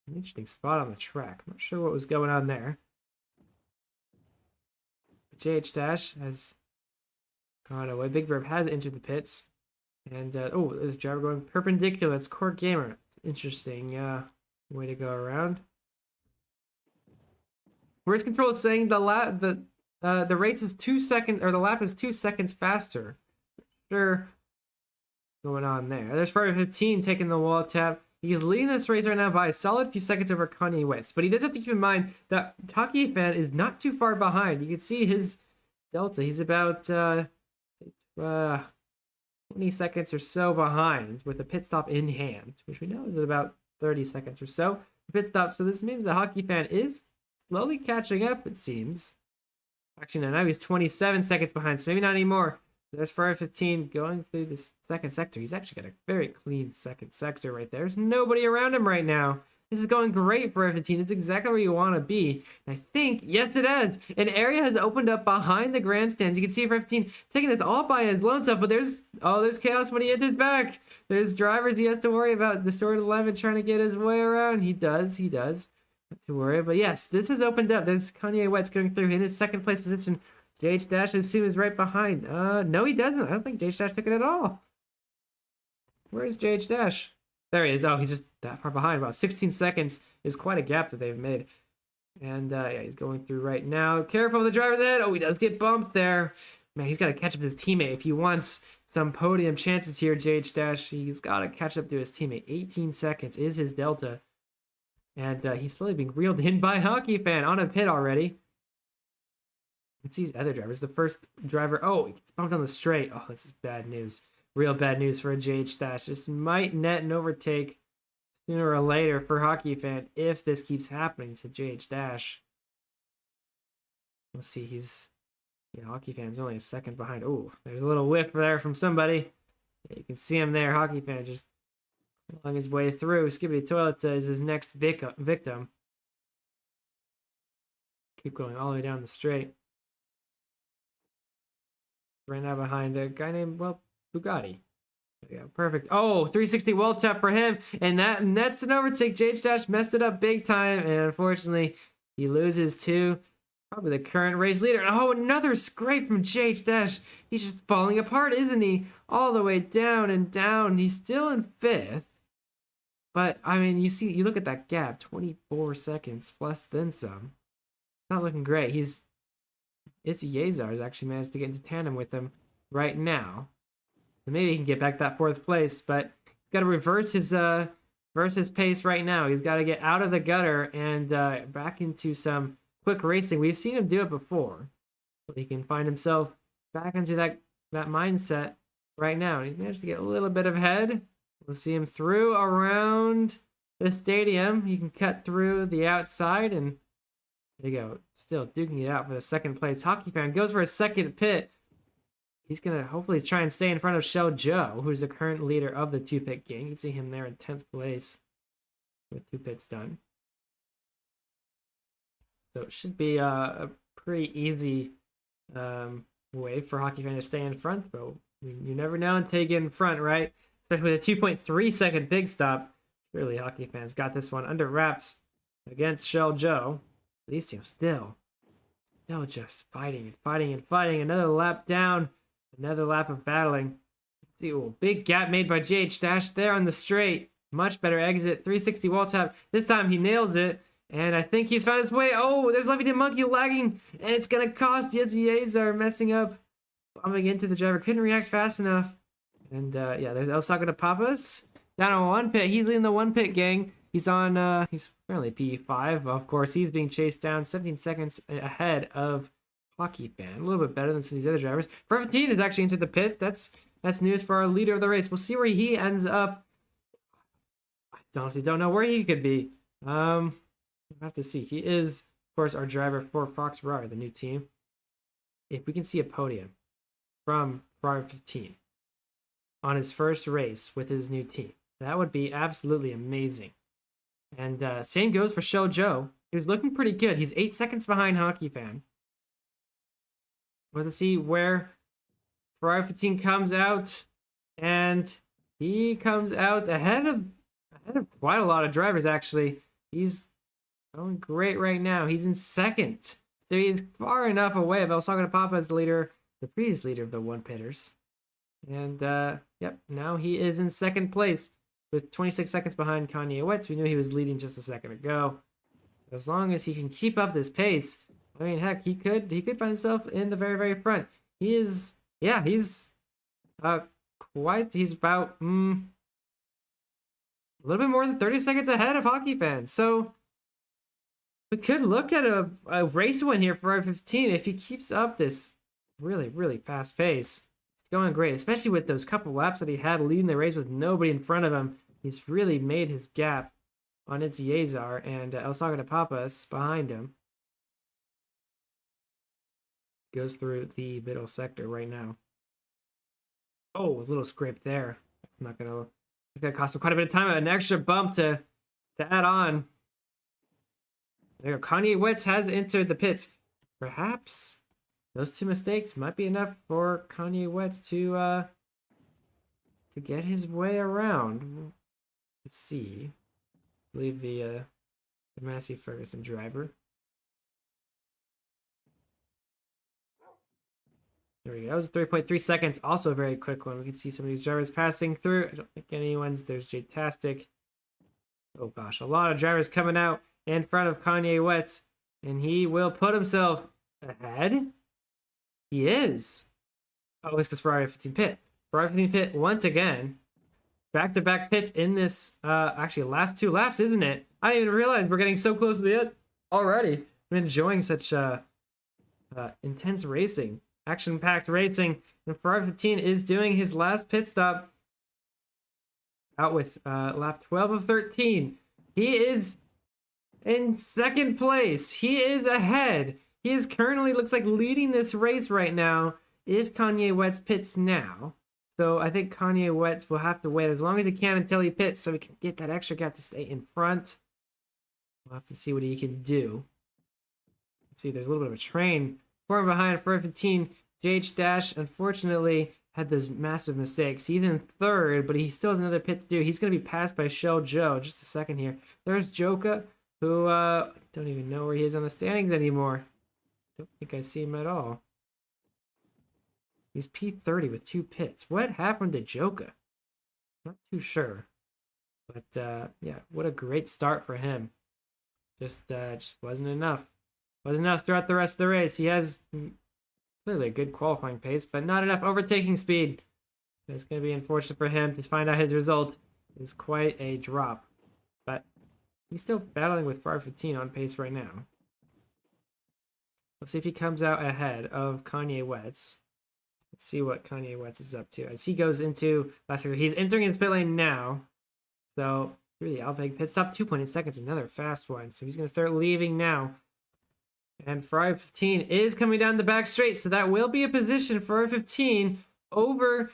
an interesting spot on the track. I'm not sure what was going on there. JH Dash has gone away. Big Bird has entered the pits. And, there's a driver going perpendicular. It's Court Gamer. Interesting way to go around. Race control is saying the race is 2 seconds, or the lap is 2 seconds faster. Sure, going on there. There's Ferrari 15 taking the wall tap. He's leading this race right now by a solid few seconds over Kanye West. But he does have to keep in mind that Hockeyfan is not too far behind. You can see his delta. He's about 20 seconds or so behind with a pit stop in hand, which we know is about 30 seconds or so. The pit stop, so this means the Hockeyfan is slowly catching up, it seems. Actually, no, now he's 27 seconds behind, so maybe not anymore. There's Ferrari 15 going through this second sector. He's actually got a very clean second sector right there. There's nobody around him right now. This is going great for F15. It's exactly where you want to be. And I think, yes, it has. An area has opened up behind the grandstands. You can see for F15 taking this all by his lone self, but there's chaos when he enters back. There's drivers he has to worry about. The Sword 11 trying to get his way around. He does. Not to worry. But yes, this has opened up. There's Kanye West going through in his second place position. JH Dash, I assume, is right behind. No, he doesn't. I don't think JH Dash took it at all. Where is JH Dash? There he is. Oh, he's just that far behind. About 16 seconds is quite a gap that they've made. And yeah, he's going through right now. Careful, the driver's ahead. Oh, he does get bumped there. Man, he's got to catch up to his teammate. If he wants some podium chances here, JH Dash, he's got to catch up to his teammate. 18 seconds is his delta. And he's slowly being reeled in by Hockeyfan on a pit already. Let's see other drivers. The first driver, oh, he gets bumped on the straight. Oh, this is bad news. Real bad news for a JH Dash. This might net an overtake sooner or later for Hockeyfan if this keeps happening to JH Dash. Let's see, Hockeyfan's only a second behind. Oh, there's a little whiff there from somebody. Yeah, you can see him there. Hockeyfan just along his way through. Skibbity Toilet is his next victim. Keep going all the way down the straight. Right now behind a guy named, well, Bugatti. Yeah, perfect. Oh, 360 wall tap for him. And that's an overtake. JH Dash messed it up big time. And unfortunately, he loses to probably the current race leader. Oh, another scrape from JH Dash. He's just falling apart, isn't he? All the way down and down. He's still in 5th. But, I mean, you look at that gap. 24 seconds plus then some. Not looking great. It's Yazar's actually managed to get into tandem with him right now. So maybe he can get back that 4th place, but he's got to reverse his pace right now. He's got to get out of the gutter and back into some quick racing. We've seen him do it before. But he can find himself back into that mindset right now. And he's managed to get a little bit of head. We'll see him through around the stadium. He can cut through the outside, and there you go. Still duking it out for the 2nd place. Hockeyfan goes for a 2nd pit. He's going to hopefully try and stay in front of Shell Joe, who's the current leader of the 2-pit gang. You can see him there in 10th place with 2 pits done. So it should be a pretty easy way for Hockeyfan to stay in front, but you never know until you get in front, right? Especially with a 2.3 second big stop. Really, Hockeyfan's got this one under wraps against Shell Joe. These teams still just fighting. Another lap down. Another lap of battling. Let's see, ooh, big gap made by JH Dash there on the straight. Much better exit. 360 wall tap. This time he nails it. And I think he's found his way. Oh, there's Lefty Monkey lagging. And it's going to cost Yazar messing up. Bumping into the driver. Couldn't react fast enough. And yeah, there's El Saga de Papas. Down on 1 pit. He's leading the 1-pit gang. He's on, he's currently P5. Of course, he's being chased down 17 seconds ahead of Hockeyfan. A little bit better than some of these other drivers. F15 has actually entered the pit. That's news for our leader of the race. We'll see where he ends up. I honestly don't know where he could be. We'll have to see. He is, of course, our driver for Fox Ferrari, the new team. If we can see a podium from Ferrari 15 on his first race with his new team, that would be absolutely amazing. And same goes for Shell Joe. He was looking pretty good. He's 8 seconds behind Hockeyfan. Let's see where Ferrari 15 comes out. And he comes out ahead of quite a lot of drivers, actually. He's going great right now. He's in 2nd. So he's far enough away of El Saga de Papa as the leader, the previous leader of the 1-pitters. And, yep, now he is in 2nd place with 26 seconds behind Kanye West. We knew he was leading just a second ago. So as long as he can keep up this pace, I mean, heck, he could find himself in the very, very front. He is, yeah, he's he's about a little bit more than 30 seconds ahead of Hockeyfan. So we could look at a race win here for R15 if he keeps up this really, really fast pace. It's going great, especially with those couple laps that he had leading the race with nobody in front of him. He's really made his gap on Yazar and El Saga de Papas behind him. Goes through the middle sector right now. Oh, a little scrape there. It's gonna cost him quite a bit of time. An extra bump to to add on. There, Kanye West has entered the pits. Perhaps those two mistakes might be enough for Kanye West to get his way around. Let's see. Leave the Massey Ferguson driver. There we go. That was 3.3 seconds. Also a very quick one. We can see some of these drivers passing through. I don't think anyone's. There's Jay-tastic. Oh gosh, a lot of drivers coming out in front of Kanye West, and he will put himself ahead. He is. Oh, it's because Ferrari 15 pit. Ferrari 15 pit once again. Back-to-back pits in this, actually last 2 laps, isn't it? I didn't even realize we're getting so close to the end already. I'm enjoying such intense racing, action-packed racing. And Ferrari 15 is doing his last pit stop out with lap 12 of 13. He is in second place. He is ahead. He is currently, looks like, leading this race right now if Kanye West pits now. So I think Kanye West will have to wait as long as he can until he pits so he can get that extra gap to stay in front. We'll have to see what he can do. Let's see, there's a little bit of a train forming behind Ferrari 15. JH Dash, unfortunately, had those massive mistakes. He's in third, but he still has another pit to do. He's going to be passed by Shell Joe. Just a second here. There's Joka, who don't even know where he is on the standings anymore. Don't think I see him at all. He's P30 with 2 pits. What happened to Joka? Not too sure. But yeah, what a great start for him. Just wasn't enough. Wasn't enough throughout the rest of the race. He has clearly a good qualifying pace, but not enough overtaking speed. So it's going to be unfortunate for him to find out his result is quite a drop. But he's still battling with Ferrari 15 on pace right now. Let's see if he comes out ahead of Kanye West. Let's see what Kanye West is up to as he goes into last year. He's entering his pit lane now. So really, Alpeg pit stop 2.8 seconds, another fast one. So he's going to start leaving now. And Ferrari 15 is coming down the back straight. So that will be a position for Ferrari 15 over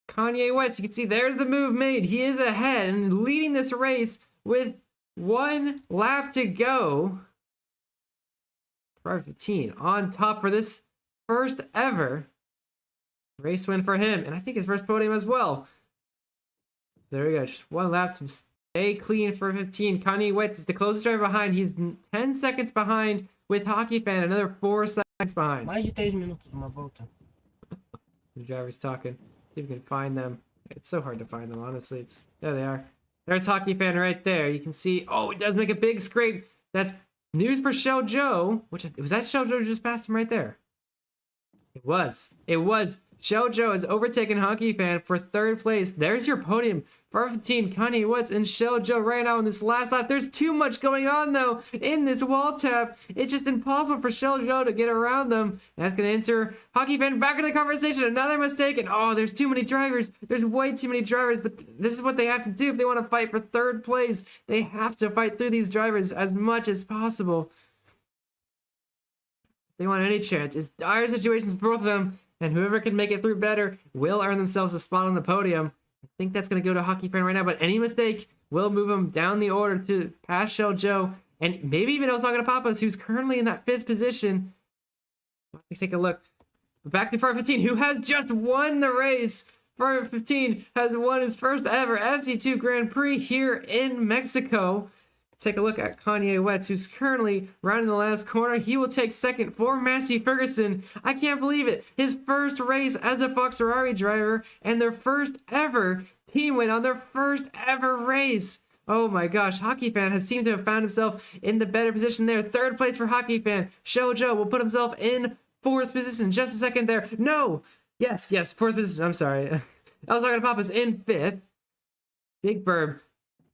Kanye West. You can see there's the move made. He is ahead and leading this race with 1 lap to go. Ferrari 15 on top for this first ever race win for him, and I think his first podium as well. There we go, just 1 lap to stay clean for 15. Kanye West is the closest driver behind. He's 10 seconds behind with Hockeyfan, another 4 seconds behind. Mais de 3 minutos uma volta. The driver's talking. See if we can find them. It's so hard to find them, honestly. There they are. There's Hockeyfan right there. You can see, oh, it does make a big scrape. That's news for Shell Joe. Was that Shell Joe just passed him right there? It was. Shell Joe has overtaken Hockeyfan for 3rd place. There's your podium. Ferrari 15, Kanye West, and Shell Joe right now in this last lap. There's too much going on, though, in this wall tap. It's just impossible for Shell Joe to get around them. That's going to enter Hockeyfan back in the conversation. Another mistake, and oh, there's too many drivers. There's way too many drivers, but this is what they have to do if they want to fight for 3rd place. They have to fight through these drivers as much as possible. If they want any chance. It's dire situations for both of them. And whoever can make it through better will earn themselves a spot on the podium. I think that's going to go to Hockeyfan right now, but any mistake will move them down the order to past Shell Joe and maybe even Osaka Papas, who's currently in that 5th position. Let's take a look. Back to Ferrari 15, who has just won the race. Ferrari 15 has won his first ever FC2 Grand Prix here in Mexico. Take a look at Kanye West, who's currently rounding the last corner. He will take 2nd for Massey Ferguson. I can't believe it. His first race as a Fox Ferrari driver and their first ever team win on their first ever race. Oh my gosh, Hockeyfan has seemed to have found himself in the better position there. 3rd place for Hockeyfan. Shell Joe will put himself in 4th position. Just a second there. No! Yes, 4th position. I'm sorry. I was talking to Papa's in 5th. Big Burb.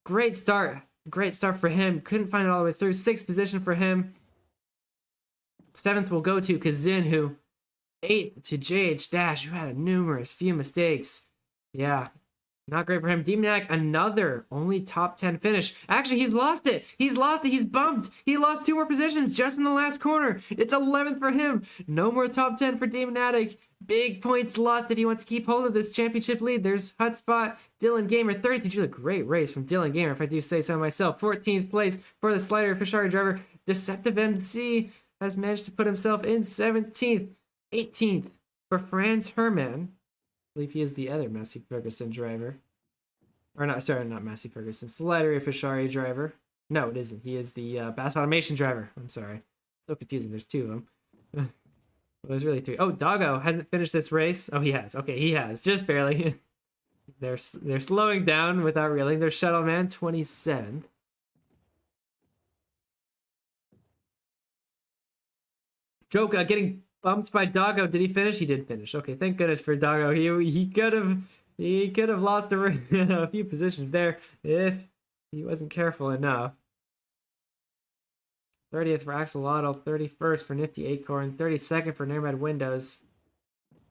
Great start. Great start for him. Couldn't find it all the way through. 6th position for him. 7th will go to Kazin, who 8th to JH Dash, who had numerous few mistakes. Yeah, Not great for him. Demonatic, another only top 10 finish. Actually, he's lost it. He's lost it. He's bumped. He lost 2 more positions just in the last corner. It's 11th for him. No more top 10 for Demonatic. Big points lost if he wants to keep hold of this championship lead. There's Hotspot, Dylan Gamer, 32. A great race from Dylan Gamer, if I do say so myself. 14th place for the Slider Fishari driver. Deceptive MC has managed to put himself in 17th. 18th for Franz Hermann. I believe he is the other Massey Ferguson driver. Or not, sorry, not Massey Ferguson. Slider Fishari driver. No, it isn't. He is the Bass Automation driver. I'm sorry. So confusing. There's 2 of them. Well, there's really 3. Oh, Doggo hasn't finished this race. Oh, he has. Okay, he has. Just barely. They're slowing down without reeling. There's Shuttle Man, 27th. Joka getting bumped by Doggo. Did he finish? He did finish. Okay, thank goodness for Doggo. He could have lost a few positions there if he wasn't careful enough. 30th for Axolotl, 31st for Nifty Acorn, 32nd for Nomad Windows,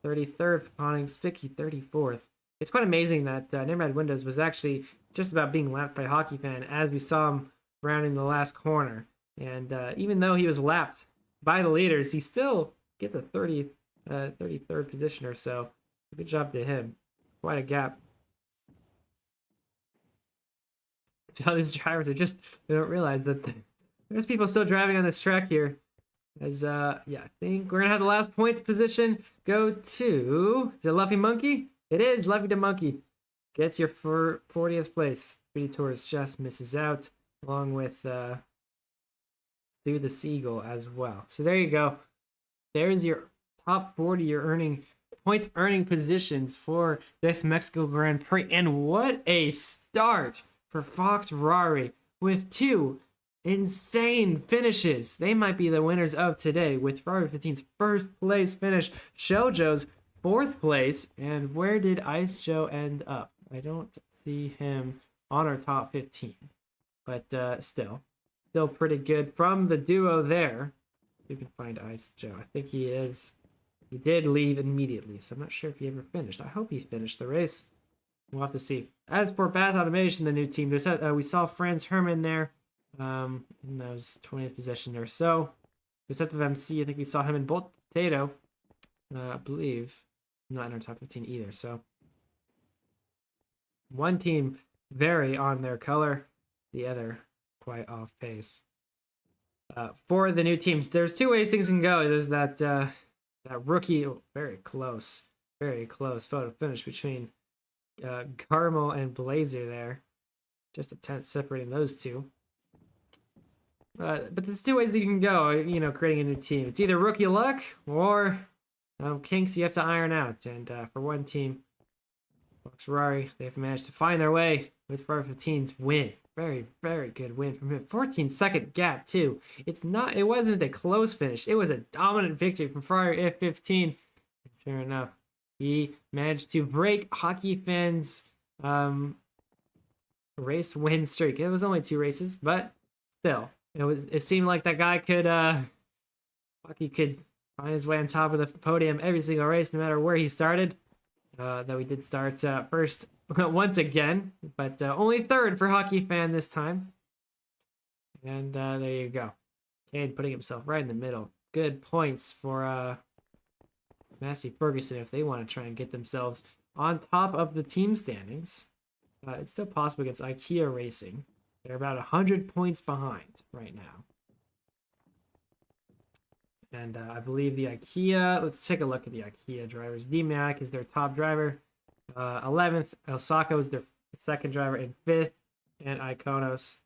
33rd for Pawning Vicky, 34th. It's quite amazing that Nomad Windows was actually just about being lapped by Hockeyfan as we saw him rounding the last corner. And even though he was lapped by the leaders, he still gets a 33rd position or so. Good job to him. Quite a gap. So these drivers are just, they don't realize that there's people still driving on this track here. As, yeah, I think we're going to have the last points position go to, is it Luffy Monkey? It is Luffy the Monkey. Gets your 40th place. Speedy Tours just misses out, along with Sue the Seagull as well. So there you go. There's your top 40 you're points earning positions for this Mexico Grand Prix. And what a start for Fox Rari with 2 insane finishes. They might be the winners of today with Ferrari 15's first place finish, Shojo's 4th place. And where did Ice Joe end up? I don't see him on our top 15, but still pretty good from the duo there. You can find Ice Joe. I think he did leave immediately, so I'm not sure if he ever finished. I hope he finished the race. We'll have to see. As for Bass Automation, the new team, we saw Franz Hermann there. And that was 20th position or so. Deceptive MC, I think we saw him in Bolt Potato. I believe not in our top 15 either. So one team very on their color, the other quite off pace. For the new teams, there's 2 ways things can go. There's that rookie, very close photo finish between Carmel and Blazer there. Just a tenth separating those 2. But there's 2 ways that you can go, creating a new team. It's either rookie luck or kinks you have to iron out. And for one team, Fox Rari, they've managed to find their way with Ferrari 15's win. Very, very good win from him. 14-second gap, too. It wasn't a close finish. It was a dominant victory from Ferrari F15. Fair enough. He managed to break Hockeyfan's race win streak. It was only 2 races, but still. It seemed like that guy could find his way on top of the podium every single race, no matter where he started. Though he did start first once again, but only 3rd for Hockeyfan this time. And there you go. Cade putting himself right in the middle. Good points for Massey Ferguson if they want to try and get themselves on top of the team standings. It's still possible against IKEA Racing. They're about 100 points behind right now. And I believe the IKEA, let's take a look at the IKEA drivers. Demonatic is their top driver. 11th, Osaka is their 2nd driver, and 5th, and Iconos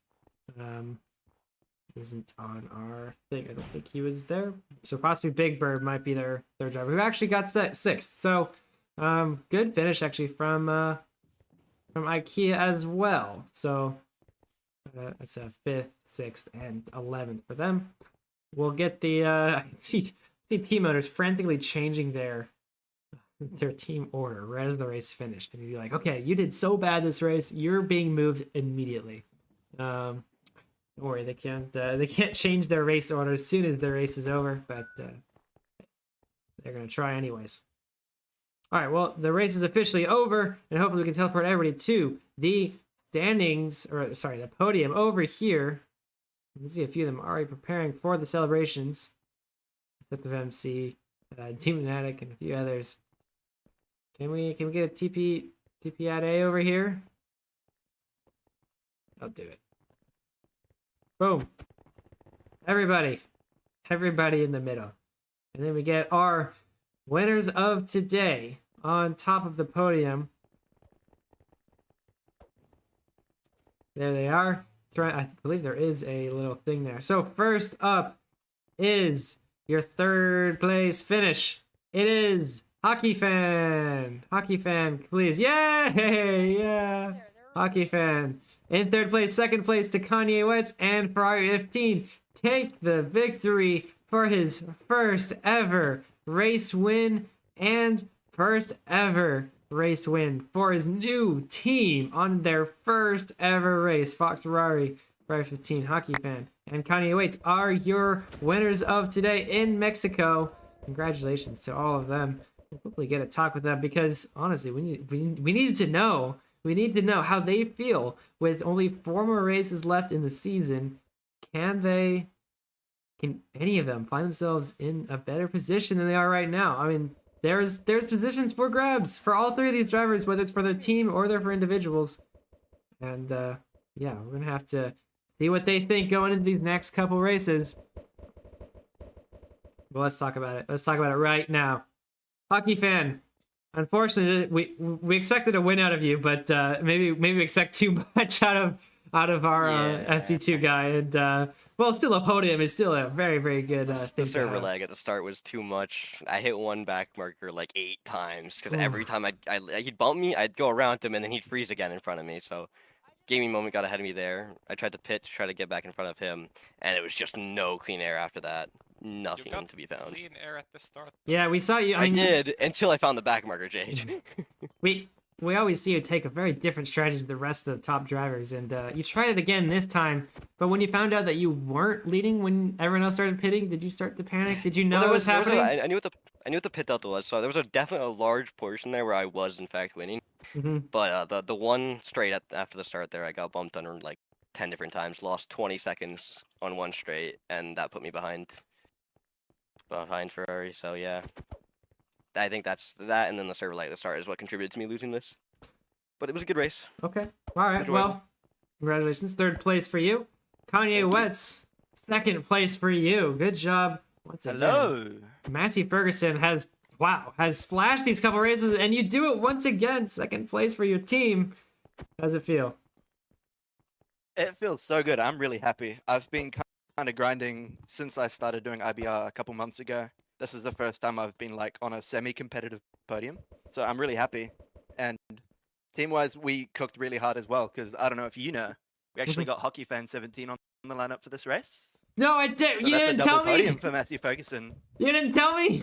isn't on our thing. I don't think he was there. So possibly Big Bird might be their driver, who actually got 6th. So good finish actually from IKEA as well. So it's a 5th, 6th, and 11th for them. We'll get the I can see team owners frantically changing their team order right as the race finished. And you'd be like, okay, you did so bad this race, you're being moved immediately. Don't worry, they can't change their race order as soon as the race is over, but they're gonna try anyways. All right, well, the race is officially over, and hopefully we can teleport everybody to the standings, or sorry, the podium over here. You can see a few of them already preparing for the celebrations. Except of MC, Demonatic, and a few others. Can we get a TP at A over here? I'll do it. Boom. Everybody in the middle. And then we get our winners of today on top of the podium. There they are. I believe there is a little thing there. So first up is your third place finish. It is Hockeyfan. Hockeyfan, please. Yay! Yeah. Hockeyfan. In third place, second place to Kanye West and Ferrari 15. Take the victory for his first ever race win and first ever race win for his new team on their first ever race. Fox Ferrari 15 Hockeyfan and Kanye West are your winners of today in Mexico. Congratulations to all of them. We'll hopefully get a talk with them because honestly, we needed to know. We need to know how they feel with only 4 more races left in the season. Can any of them find themselves in a better position than they are right now? I mean, there's positions for grabs for all 3 of these drivers, whether it's for their team or they're for individuals. And yeah, we're gonna have to see what they think going into these next couple races. Well, let's talk about it. Let's talk about it right now. Hockeyfan, unfortunately, we expected a win out of you, but maybe we expect too much out of our FC2 guy. And well, still a podium is still a very, very good thing. The server lag at the start was too much. I hit one back marker like 8 times because every time he'd bump me, I'd go around him and then he'd freeze again in front of me. So gaming moment got ahead of me there. I tried to pit to try to get back in front of him, and it was just no clean air after that. Nothing to be found. Clean air at the start. Yeah, we saw you. I did until I found the back marker, Jade. We always see you take a very different strategy to the rest of the top drivers, and you tried it again this time. But when you found out that you weren't leading when everyone else started pitting, did you start to panic? Did you know what was happening? I knew what the pit delta was, so there was definitely a large portion there where I was in fact winning. But the one straight after the start there, I got bumped under like 10 different times, lost 20 seconds on one straight, and that put me behind Ferrari. So yeah. I think that, and then the server lag at the start is what contributed to me losing this. But it was a good race. Okay. All right. Enjoyable. Well, congratulations. 3rd place for you. Kanye West, 2nd place for you. Good job. Once again. Hello. Massey Ferguson has splashed these couple races, and you do it once again. 2nd place for your team. How does it feel? It feels so good. I'm really happy. I've been kind of grinding since I started doing IBR a couple months ago. This is the first time I've been like on a semi-competitive podium, so I'm really happy. And team-wise, we cooked really hard as well, because I don't know if you know, we actually got Hockeyfan 17 on the lineup for this race. No, I did. So You didn't tell me. Podium for Massey Ferguson. You didn't tell me.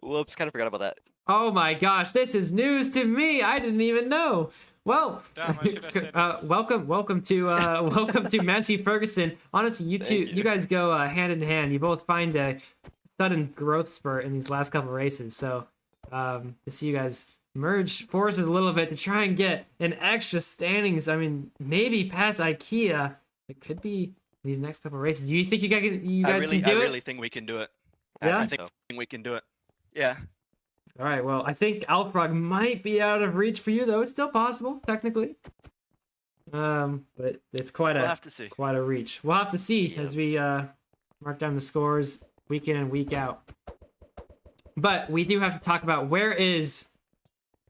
Whoops, kind of forgot about that. Oh my gosh, this is news to me. I didn't even know. Well, Damn, I should have said welcome to Massey Ferguson. Honestly, you guys go hand in hand. You both find a sudden growth spurt in these last couple of races. So to see you guys merge forces a little bit to try and get an extra standings. I mean, maybe past IKEA. It could be these next couple of races. Do you think you guys can do it? I really think we can do it. Yeah? I think we can do it. Yeah. All right, well, I think Alfrog might be out of reach for you, though. It's still possible, technically. But it's quite We'll have to see. quite a reach. We'll have to see as we mark down the scores week in and week out. But we do have to talk about where's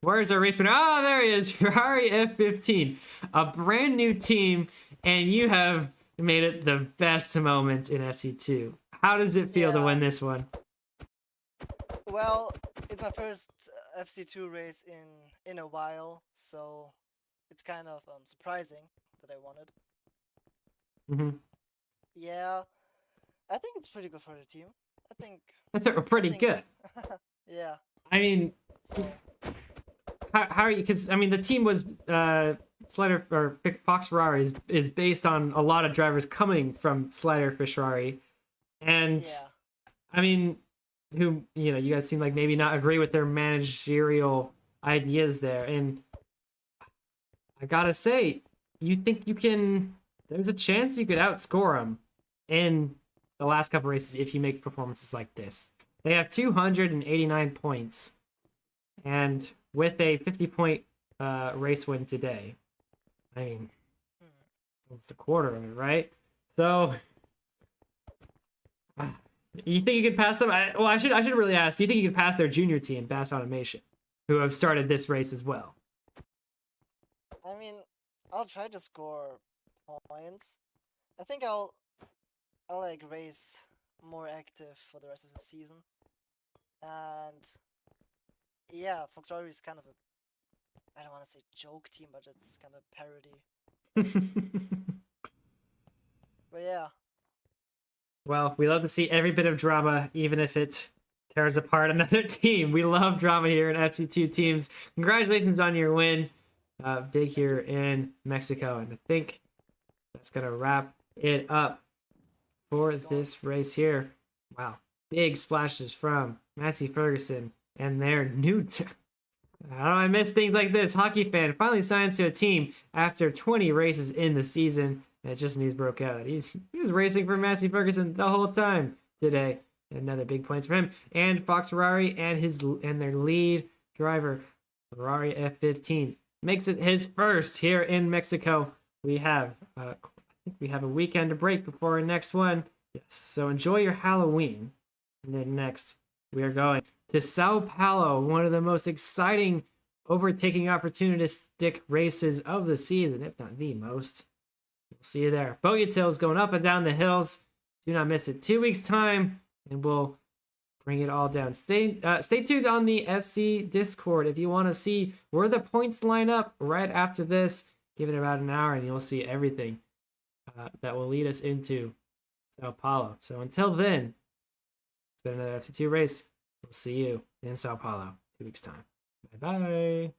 our race winner? Oh, there he is, Ferrari F15, a brand new team, and you have made it the best moment in FC2. How does it feel to win this one? Well, it's my first FC2 race in a while, so it's kind of surprising that I won it. Yeah, I think it's pretty good for the team. I think They're pretty good. Yeah. I mean, So how are you? Because I mean, the team was Slider or Fox Ferrari is based on a lot of drivers coming from Slider Ferrari, and yeah. I mean, who, you know, you guys seem like maybe not agree with their managerial ideas there. And I gotta say, you think you can, there's a chance you could outscore them in the last couple races if you make performances like this. They have 289 points, and with a 50-point race win today, I mean, almost a quarter of it, right? So, you think you could pass them? I should really ask. Do you think you could pass their junior team, Bass Automation, who have started this race as well? I mean, I'll try to score points. I think I'll like race more active for the rest of the season. And yeah, Foxrotary is kind of a, I don't want to say joke team, but it's kind of parody. But yeah. Well, we love to see every bit of drama, even if it tears apart another team. We love drama here in FC2 teams. Congratulations on your win. Big here in Mexico. And I think that's going to wrap it up for this race here. Wow. Big splashes from Massey Ferguson and their new... How do I miss things like this? Hockeyfan finally signs to a team after 20 races in the season. And just news broke out. He was racing for Massey Ferguson the whole time today. Another big points for him. And Fox Ferrari and their lead driver, Ferrari F15, makes it his first here in Mexico. We have I think we have a weekend to break before our next one. Yes. So enjoy your Halloween. And then next we are going to Sao Paulo, one of the most exciting overtaking opportunistic races of the season, if not the most. We'll see you there. Bogey Tails going up and down the hills. Do not miss it. 2 weeks time, and we'll bring it all down. Stay tuned on the FC Discord if you want to see where the points line up right after this. Give it about an hour, and you'll see everything that will lead us into Sao Paulo. So until then, it's been another FC2 race. We'll see you in Sao Paulo 2 weeks time. Bye-bye.